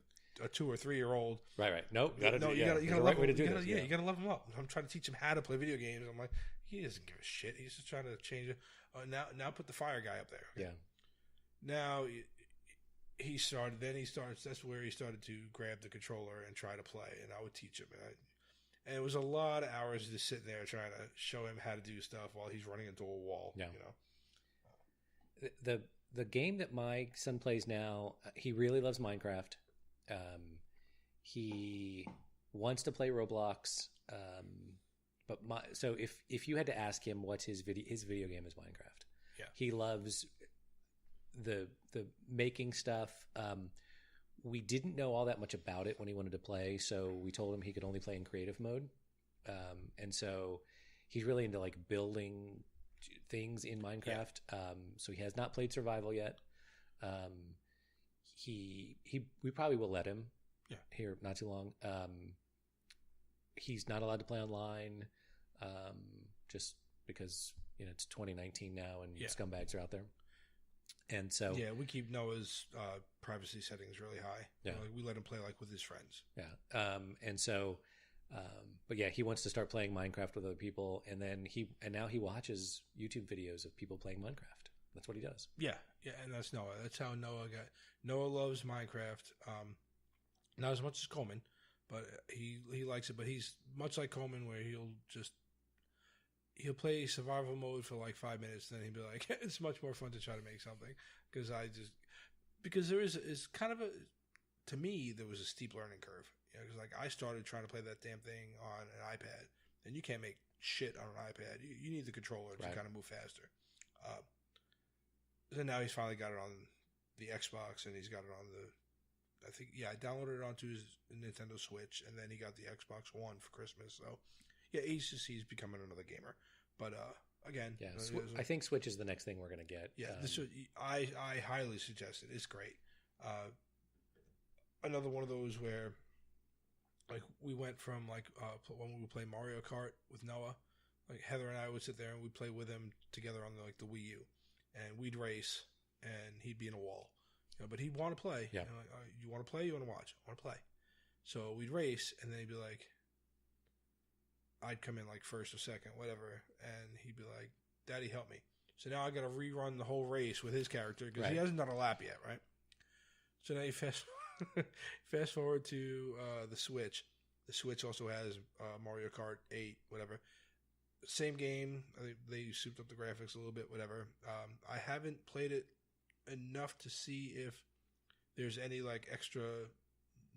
2 or 3 year old. Right. Nope. You got to right way to do this. Yeah, you got to level them up. I'm trying to teach him how to play video games. I'm like, he doesn't give a shit. He's just trying to change it. Now put the fire guy up there. Yeah. Now he started. Then he starts. That's where he started to grab the controller and try to play. And I would teach him. And it was a lot of hours just sitting there trying to show him how to do stuff while he's running into a wall. Yeah. The game that my son plays now, he really loves Minecraft. He wants to play Roblox. But so if you had to ask him what's his video game is Minecraft. Yeah. He loves the making stuff. We didn't know all that much about it when he wanted to play, so we told him he could only play in creative mode. And so he's really into like building things in Minecraft. Yeah. So he has not played survival yet. We probably will let him here not too long. He's not allowed to play online, just because it's 2019 now and scumbags are out there. And so we keep Noah's privacy settings really high. Yeah, we let him play like with his friends. Yeah, and so, but he wants to start playing Minecraft with other people, and now he watches YouTube videos of people playing Minecraft. That's what he does. Yeah, and that's Noah. That's how Noah got. Noah loves Minecraft. Not as much as Coleman, but he likes it. But he's much like Coleman, where he'll play survival mode for like 5 minutes, then he'll be like, it's much more fun to try to make something because there is kind of to me there was a steep learning curve. Because like I started trying to play that damn thing on an iPad, and you can't make shit on an iPad. You need the controller to kind of move faster. So now he's finally got it on the Xbox, and he's got it on I downloaded it onto his Nintendo Switch, and then he got the Xbox One for Christmas. So yeah, he's becoming another gamer. But again, yeah, I think Switch is the next thing we're going to get. Yeah, I highly suggest it. It's great. Another one of those where like we went from like when we would play Mario Kart with Noah, like Heather and I would sit there and we'd play with him together on the Wii U, and we'd race, and he'd be in a wall, but he'd want to play. Yeah. Like, you want to play? You want to watch? I want to play. So we'd race, and then he'd be like, I'd come in like first or second, whatever, and he'd be like, "Daddy, help me." So now I got to rerun the whole race with his character because he hasn't done a lap yet, right? So now you fast forward to the Switch. The Switch also has Mario Kart 8, whatever. Same game. They souped up the graphics a little bit, whatever. I haven't played it enough to see if there's any like extra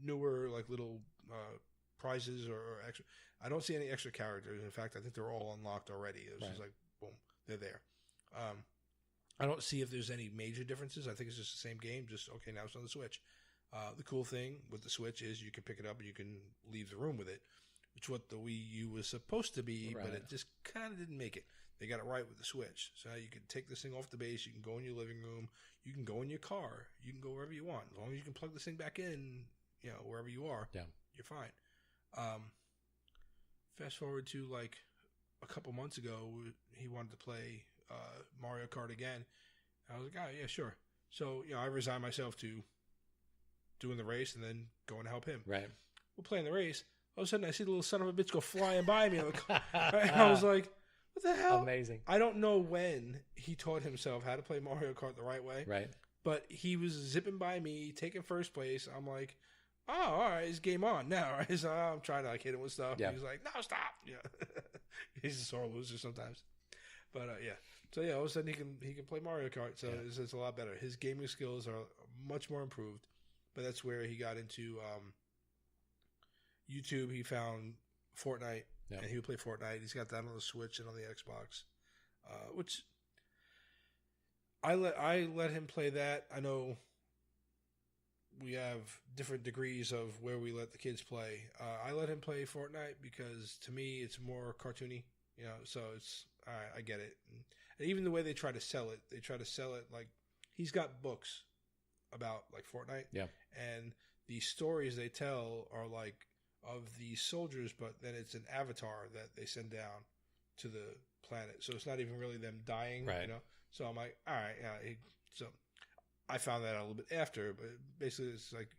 newer like little prizes or extra. I don't see any extra characters. In fact, I think they're all unlocked already. It's just like boom, they're there. I don't see if there's any major differences. I think it's just the same game. Just okay, now it's on the Switch. The cool thing with the Switch is you can pick it up and you can leave the room with it, which is what the Wii U was supposed to be, but it just kind of didn't make it. They got it right with the Switch. So now you can take this thing off the base. You can go in your living room. You can go in your car. You can go wherever you want. As long as you can plug this thing back in, wherever you are, you're fine. Fast forward to like a couple months ago, he wanted to play Mario Kart again. I was like, oh, yeah, sure. So, I resigned myself to doing the race and then going to help him. Right. We're playing the race. All of a sudden, I see the little son of a bitch go flying by me. And I was like, what the hell? Amazing. I don't know when he taught himself how to play Mario Kart the right way. Right. But he was zipping by me, taking first place. I'm like, oh, all right, it's game on now. Right? So I'm trying to like hit him with stuff. Yeah. He's like, no, stop. Yeah. He's a sore loser sometimes. But yeah. So yeah, all of a sudden he can play Mario Kart. So it's a lot better. His gaming skills are much more improved. But that's where he got into YouTube. He found Fortnite, and he would play Fortnite. He's got that on the Switch and on the Xbox, which I let him play that. I know we have different degrees of where we let the kids play. I let him play Fortnite because to me it's more cartoony, so it's all right, I get it. And even the way they try to sell it like he's got books about like Fortnite. Yeah. And the stories they tell are like of the soldiers, but then it's an avatar that they send down to the planet. So it's not even really them dying, right. So I'm like, all right, yeah. So I found that out a little bit after, but basically it's like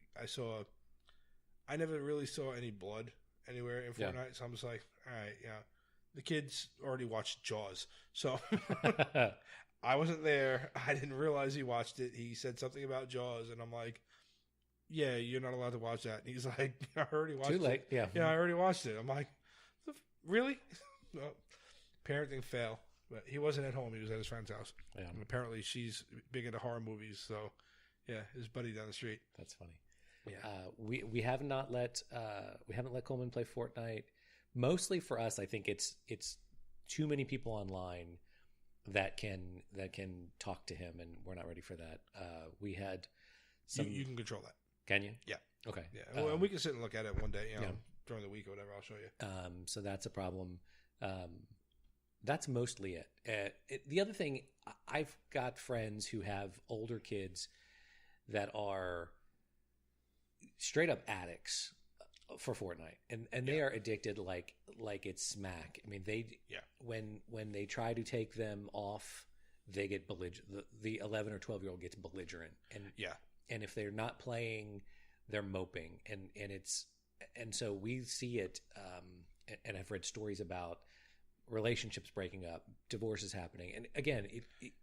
I never really saw any blood anywhere in Fortnite. So I'm just like, all right, yeah. The kids already watched Jaws. So I wasn't there. I didn't realize he watched it. He said something about Jaws, and I'm like, yeah, you're not allowed to watch that. And he's like, I already watched it. Too late, yeah. Yeah, I already watched it. I'm like, really? Well, parenting fail. But he wasn't at home. He was at his friend's house. Yeah. And apparently she's big into horror movies. So, yeah, his buddy down the street. That's funny. Yeah. We have not let Coleman play Fortnite. Mostly for us, I think it's too many people online that can talk to him, and we're not ready for that. We had some. You can control that. Can you? Yeah. Okay. Yeah. Well, we can sit and look at it one day, during the week or whatever. I'll show you. So that's a problem. That's mostly it. The other thing, I've got friends who have older kids that are straight up addicts for Fortnite, and they are addicted like it's smack. I mean, when they try to take them off, they get belligerent. The 11 or 12-year-old gets belligerent, and if they're not playing, they're moping, and so we see it. And I've read stories about relationships breaking up, divorces happening, and again,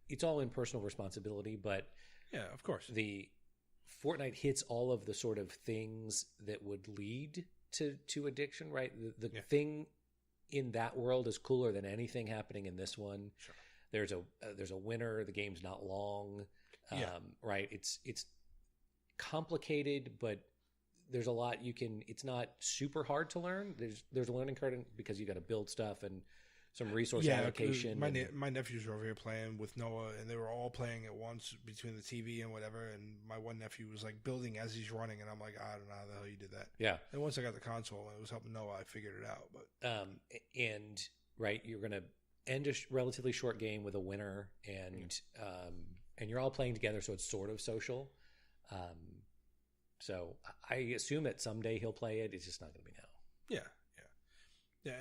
it's all in personal responsibility. But yeah, of course, the Fortnite hits all of the sort of things that would lead to addiction, right? The thing in that world is cooler than anything happening in this one. Sure. There's a winner. The game's not long, right? It's complicated, but there's a lot you can. It's not super hard to learn. There's a learning curve because you got to build stuff and some resource allocation. My nephews were over here playing with Noah, and they were all playing at once between the TV and whatever. And my one nephew was like building as he's running, and I'm like, I don't know how the hell you did that. Yeah. And once I got the console and it was helping Noah, I figured it out. But and right, you're gonna end a relatively short game with a winner, and you're all playing together, so it's sort of social. So I assume that someday he'll play it. It's just not going to be now. Yeah.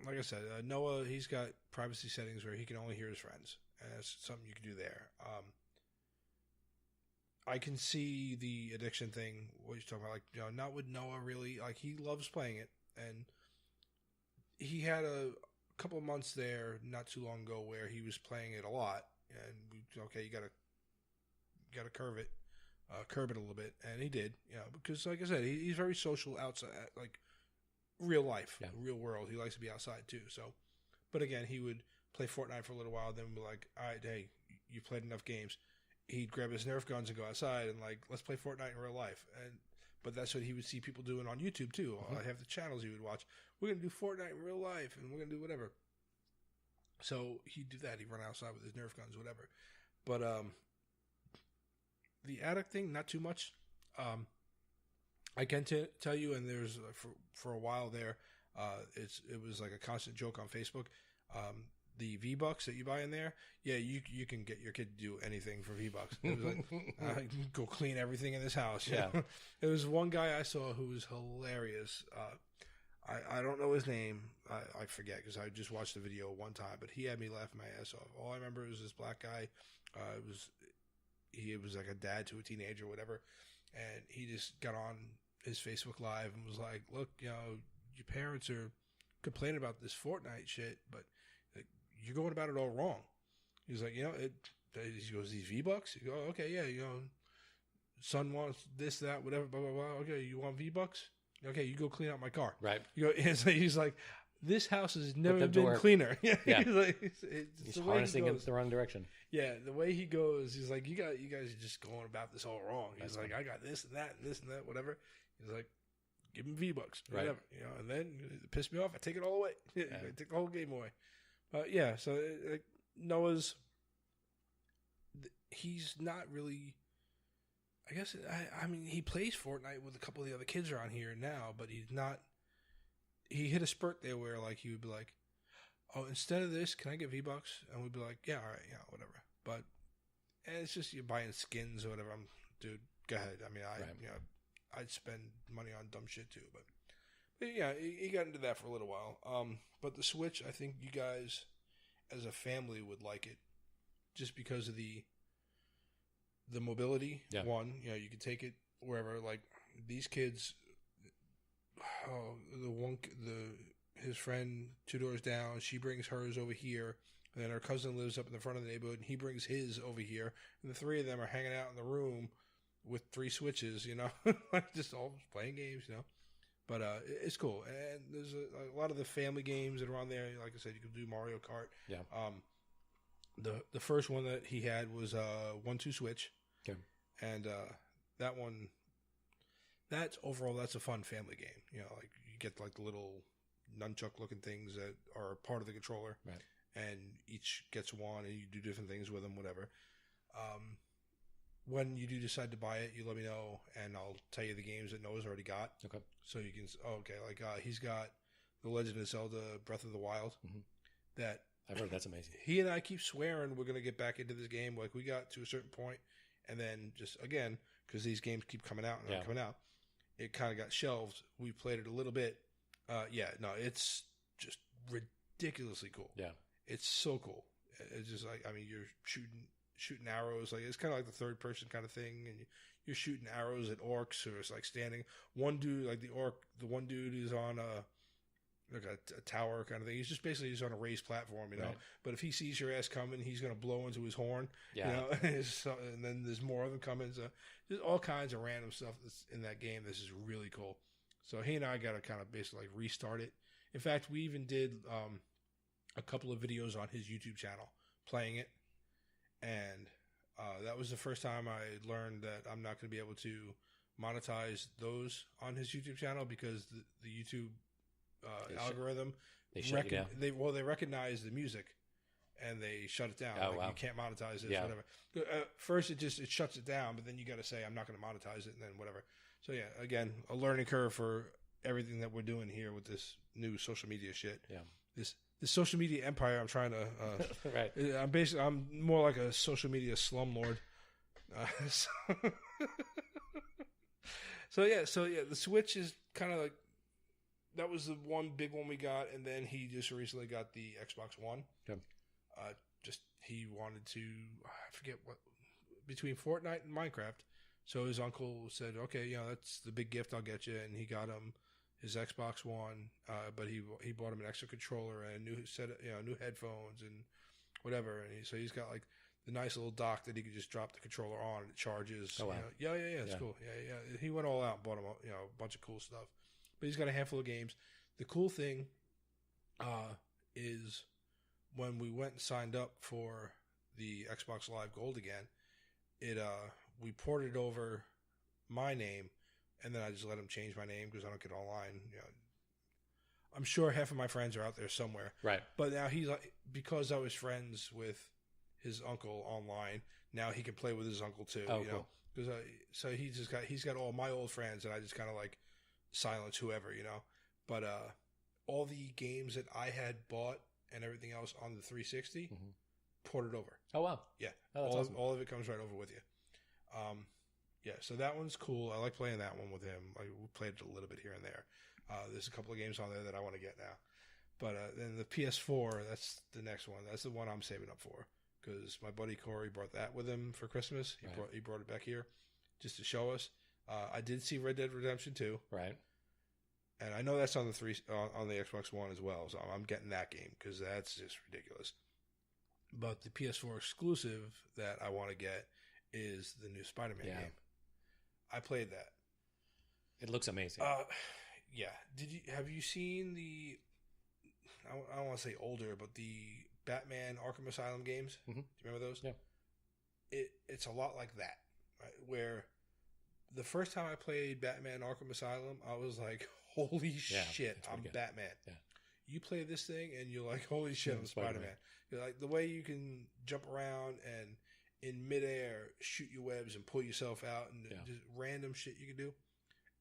Like I said, Noah, he's got privacy settings where he can only hear his friends, and that's something you can do there. I can see the addiction thing. What you're talking about, like, not with Noah really. Like, he loves playing it, and he had a couple of months there not too long ago where he was playing it a lot, and you gotta curb it a little bit, and he did, because like I said, he's very social outside, like real life, real world. He likes to be outside too. So, but again, he would play Fortnite for a little while, then be like, all right, hey, you played enough games. He'd grab his Nerf guns and go outside and like, let's play Fortnite in real life. But that's what he would see people doing on YouTube too. I have the channels he would watch. We're gonna do Fortnite in real life, and we're gonna do whatever. So he'd do that. He'd run outside with his Nerf guns, whatever. But the addict thing, not too much. I can tell you, and there's for a while there, it was like a constant joke on Facebook. The V-Bucks that you buy in there, you can get your kid to do anything for V-Bucks. It was like, go clean everything in this house. Yeah. There was one guy I saw who was hilarious. I don't know his name. I forget because I just watched the video one time, but he had me laughing my ass off. All I remember was this black guy. He was like a dad to a teenager or whatever, and he just got on his Facebook Live and was like, look, your parents are complaining about this Fortnite shit, but you're going about it all wrong. He's like, he goes, these V-Bucks? You go, okay, yeah, son wants this, that, whatever, blah, blah, blah. Okay, you want V-Bucks? Okay, you go clean out my car. Right. He's like, this house has never been cleaner. Yeah. He's like, he's harnessing it the wrong direction. Yeah, the way he goes, he's like, you guys are just going about this all wrong. He's like, I got this and that and this and that, whatever. He's like, give him V-Bucks, whatever. Right. And then it pissed me off. I take it all away. I take the whole game away. So Noah's, he's not really, I guess, I mean, he plays Fortnite with a couple of the other kids around here now, but he's not, he hit a spurt there where, like, he would be like, oh, instead of this, can I get V-Bucks? And we'd be like, yeah, all right, whatever. But, and it's just, you're buying skins or whatever. Dude, go ahead. I mean, I'd spend money on dumb shit too, but yeah, he got into that for a little while. But the Switch, I think you guys, as a family, would like it, just because of the mobility. Yeah. One, you can take it wherever. Like these kids, his friend 2 doors down, she brings hers over here, and then her cousin lives up in the front of the neighborhood, and he brings his over here, and the three of them are hanging out in the room with 3 Switches, just all playing games, But it's cool, and there's a lot of the family games that are on there. Like I said, you can do Mario Kart. Yeah. The first one that he had was 1-2 Switch. Okay. And that one, that's a fun family game. Like you get like the little nunchuck looking things that are part of the controller, right? And each gets one, and you do different things with them, whatever. When you do decide to buy it, you let me know, and I'll tell you the games that Noah's already got. Okay. So you can, like he's got The Legend of Zelda Breath of the Wild. Mm-hmm. That I've heard that's amazing. He and I keep swearing we're going to get back into this game. Like we got to a certain point, and then just again, because these games keep coming out and coming out, it kind of got shelved. We played it a little bit. It's just ridiculously cool. Yeah. It's so cool. It's just like, I mean, you're shooting arrows, like it's kind of like the third person kind of thing, and you're shooting arrows at orcs, or it's like standing one dude, like the one dude is on a tower kind of thing. He's just basically on a raised platform, you know. Right. But if he sees your ass coming, he's going to blow into his horn, Yeah. you know. So, and then there's more of them coming. So there's all kinds of random stuff that's in that game. This is really cool. So he and I got to kind of basically like restart it. In fact, we even did a couple of videos on his YouTube channel playing it, and that was the first time I learned that I'm not going to be able to monetize those on his YouTube channel because the YouTube algorithm they shut you down. They recognize the music and they shut it down. Oh, like, wow. you can't monetize this, Yeah. whatever. First, it shuts it down, but then you got to say I'm not going to monetize it, and then whatever. So yeah, again, a learning curve for everything that we're doing here with this new social media shit. Yeah. This social media empire. I'm trying to. Right. I'm more like a social media slumlord. So yeah, the Switch is kind of like that was the one big one we got, and then he just recently got the Xbox One. Yep. Just he wanted to, I forget what, between Fortnite and Minecraft. So his uncle said, "Okay, you know that's the big gift I'll get you," and he got him his Xbox One. But he bought him an extra controller and a new set, new headphones and whatever. And so he's got like the nice little dock that he could just drop the controller on and it charges. Oh, wow. Yeah, it's cool. Yeah. He went all out and bought him, a bunch of cool stuff. But he's got a handful of games. The cool thing is when we went and signed up for the Xbox Live Gold again, we ported over my name, and then I just let him change my name because I don't get online. You know, I'm sure half of my friends are out there somewhere. Right. But now he's like, because I was friends with his uncle online, now he can play with his uncle too. Oh, you know, cool. because so he's got all my old friends, and I just kind of like silence whoever, you know. But all the games that I had bought and everything else on the 360 ported over. Oh wow. Yeah. Oh, that's awesome. All of it comes right over with you. Yeah, so that one's cool. I like playing that one with him. Like, we played it a little bit here and there. There's a couple of games on there that I want to get now. But then the PS4, that's the next one. That's the one I'm saving up for because my buddy Corey brought that with him for Christmas. He brought it back here just to show us. I did see Red Dead Redemption 2. Right. And I know that's on the Xbox One as well, so I'm getting that game because that's just ridiculous. But the PS4 exclusive that I want to get is the new Spider-Man game. I played that. It looks amazing. Yeah. Have you seen the? I don't want to say older, but the Batman Arkham Asylum games. Mm-hmm. Do you remember those? Yeah. It's a lot like that, right? Where the first time I played Batman Arkham Asylum, I was like, "Holy shit, I'm good. Batman!" Yeah. You play this thing, and you're like, "Holy shit, I'm Spider-Man!" You're like the way you can jump around and in midair shoot your webs and pull yourself out, and just random shit you can do.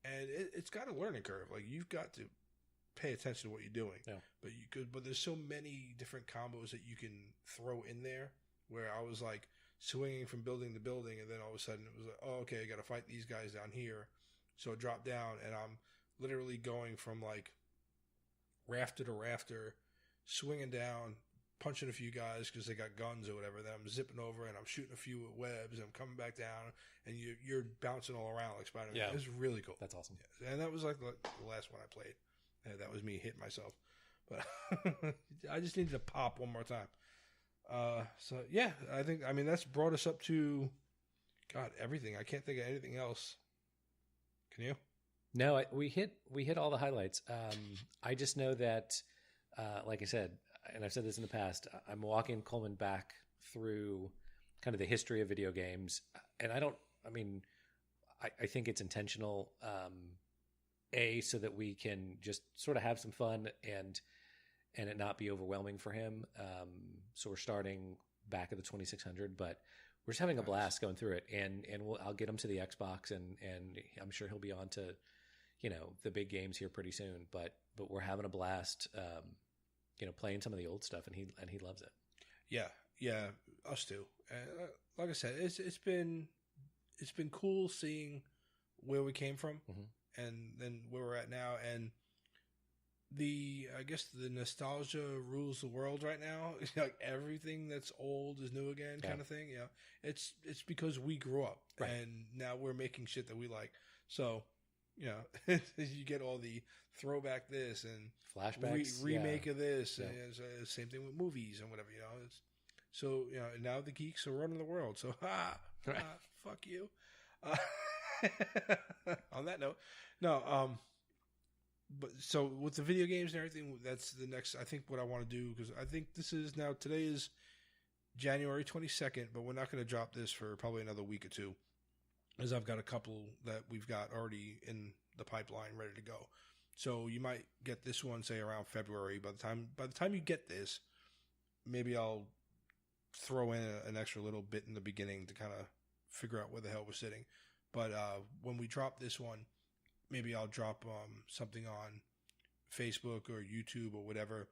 And it's got a learning curve. Like, you've got to pay attention to what you're doing. Yeah. But there's so many different combos that you can throw in there where I was like swinging from building to building, and then all of a sudden it was like, oh, okay, I got to fight these guys down here. So I drop down, and I'm literally going from like rafter to rafter, swinging down, punching a few guys because they got guns or whatever. Then I'm zipping over and I'm shooting a few webs and I'm coming back down, and you're bouncing all around like Spider-Man. Yeah. It's really cool. That's awesome. Yeah. And that was like the last one I played. And that was me hitting myself. But I just needed to pop one more time. So yeah, I mean that's brought us up to everything. I can't think of anything else. Can you? No, we hit all the highlights. I just know that, like I said, and I've said this in the past, I'm walking Coleman back through kind of the history of video games. And I think it's intentional, so that we can just sort of have some fun and it not be overwhelming for him. So we're starting back at the 2600, but we're just having a blast going through it. And I'll get him to the Xbox and I'm sure he'll be on to, the big games here pretty soon, but we're having a blast, playing some of the old stuff, and he loves it. Yeah, us too. Like I said, it's been cool seeing where we came from, and then where we're at now, and I guess the nostalgia rules the world right now. It's like everything that's old is new again, kind of thing. It's because we grew up, and now we're making shit that we like. So You know, you get all the throwback this and flashbacks, remake of this. Yeah. And same thing with movies and whatever. You know, so you know now the geeks are running the world. So fuck you. On that note, no. But so with the video games and everything, that's the next. I think what I want to do, because I think today is January 22nd, but we're not going to drop this for probably another week or two, as I've got a couple that we've got already in the pipeline ready to go. So you might get this one, say around February. By the time you get this, maybe I'll throw in an extra little bit in the beginning to kind of figure out where the hell we're sitting. But when we drop this one, maybe I'll drop something on Facebook or YouTube or whatever.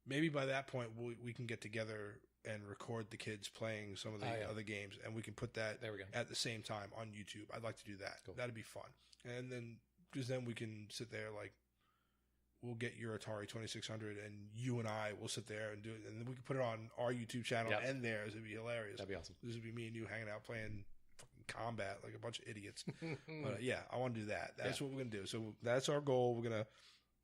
Maybe by that point we can get together and record the kids playing some of the other games, and we can put that at the same time on YouTube. I'd like to do that. Cool. That'd be fun. And then, because then we can sit there, like, we'll get your Atari 2600, and you and I will sit there and do it, and then we can put it on our YouTube channel and theirs. It'd be hilarious. That'd be awesome. This would be me and you hanging out playing fucking Combat like a bunch of idiots. But yeah, I want to do that. That's what we're gonna do. So that's our goal. We're gonna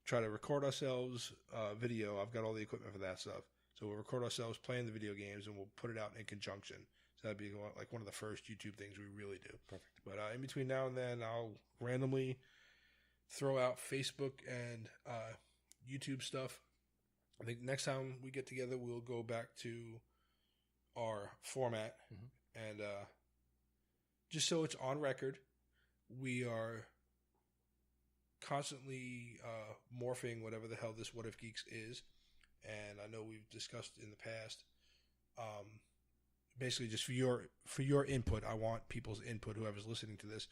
try to record ourselves video. I've got all the equipment for that stuff. So we'll record ourselves playing the video games, and we'll put it out in conjunction. So that'd be like one of the first YouTube things we really do. Perfect. But in between now and then, I'll randomly throw out Facebook and YouTube stuff. I think next time we get together, we'll go back to our format. And just so it's on record, we are constantly morphing whatever the hell this What If Geeks is. And I know we've discussed in the past, basically just for your input. I want people's input, whoever's listening to this,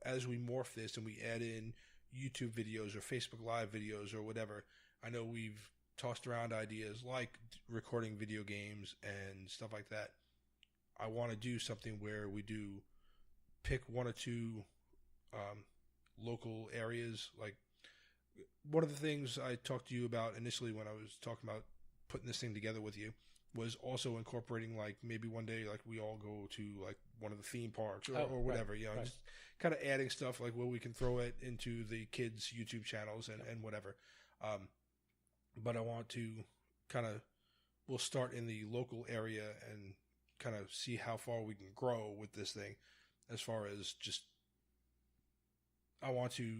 as we morph this and we add in YouTube videos or Facebook Live videos or whatever. I know we've tossed around ideas like recording video games and stuff like that. I want to do something where we do pick one or two local areas. Like, one of the things I talked to you about initially when I was talking about putting this thing together with you was also incorporating, like, maybe one day, like, we all go to, like, one of the theme parks or whatever, you know, just kind of adding stuff like where we can throw it into the kids' YouTube channels and whatever. But I want to we'll start in the local area and kind of see how far we can grow with this thing, as far as just, I want to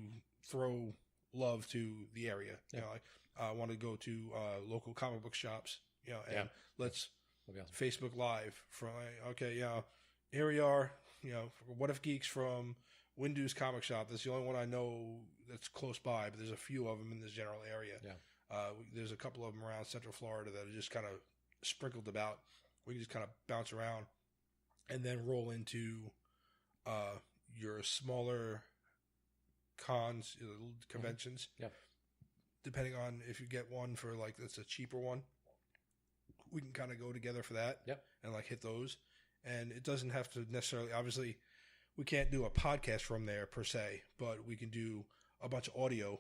throw love to the area. You know, like, I want to go to local comic book shops, you know, and let's awesome. Facebook Live from, okay, you know, here we are, you know, What If Geeks from Windew's Comic Shop. That's the only one I know that's close by, but there's a few of them in this general area. There's a couple of them around Central Florida that are just kind of sprinkled about. We can just kind of bounce around and then roll into your smaller cons, conventions. Depending on if you get one for, like, that's a cheaper one, we can kind of go together for that and, like, hit those. And it doesn't have to necessarily, obviously, we can't do a podcast from there per se, but we can do a bunch of audio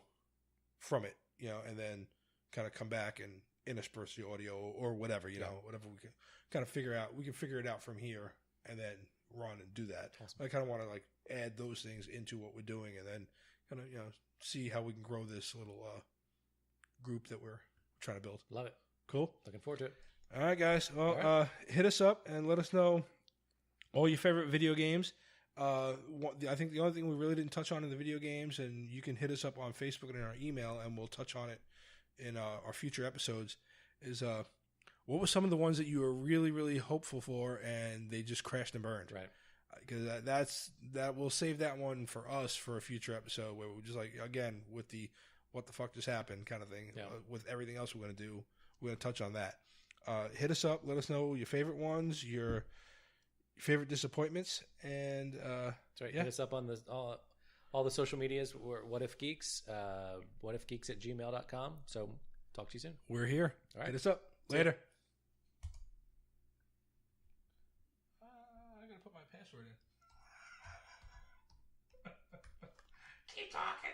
from it, you know, and then kind of come back and intersperse the audio or whatever, you know, whatever we can kind of figure out. We can figure it out from here and then run and do that. Awesome. I kind of want to, like, add those things into what we're doing and then kind of, you know, see how we can grow this little group that we're trying to build. Love it. Cool. Looking forward to it. All right, guys. Well, hit us up and let us know all your favorite video games. I think the only thing we really didn't touch on in the video games, and you can hit us up on Facebook and in our email, and we'll touch on it in our future episodes, is what were some of the ones that you were really, really hopeful for and they just crashed and burned? Right. Because we'll save that one for us for a future episode where we're just, like, again, with the what the fuck just happened kind of thing. With everything else we're going to do, we're going to touch on that. Hit us up. Let us know your favorite ones, your favorite disappointments, and that's right. Hit us up on all the social medias. We're What If Geeks, whatifgeeks@gmail.com. So talk to you soon. We're here. All right. Hit us up. Later. I got to put my password in. Keep talking.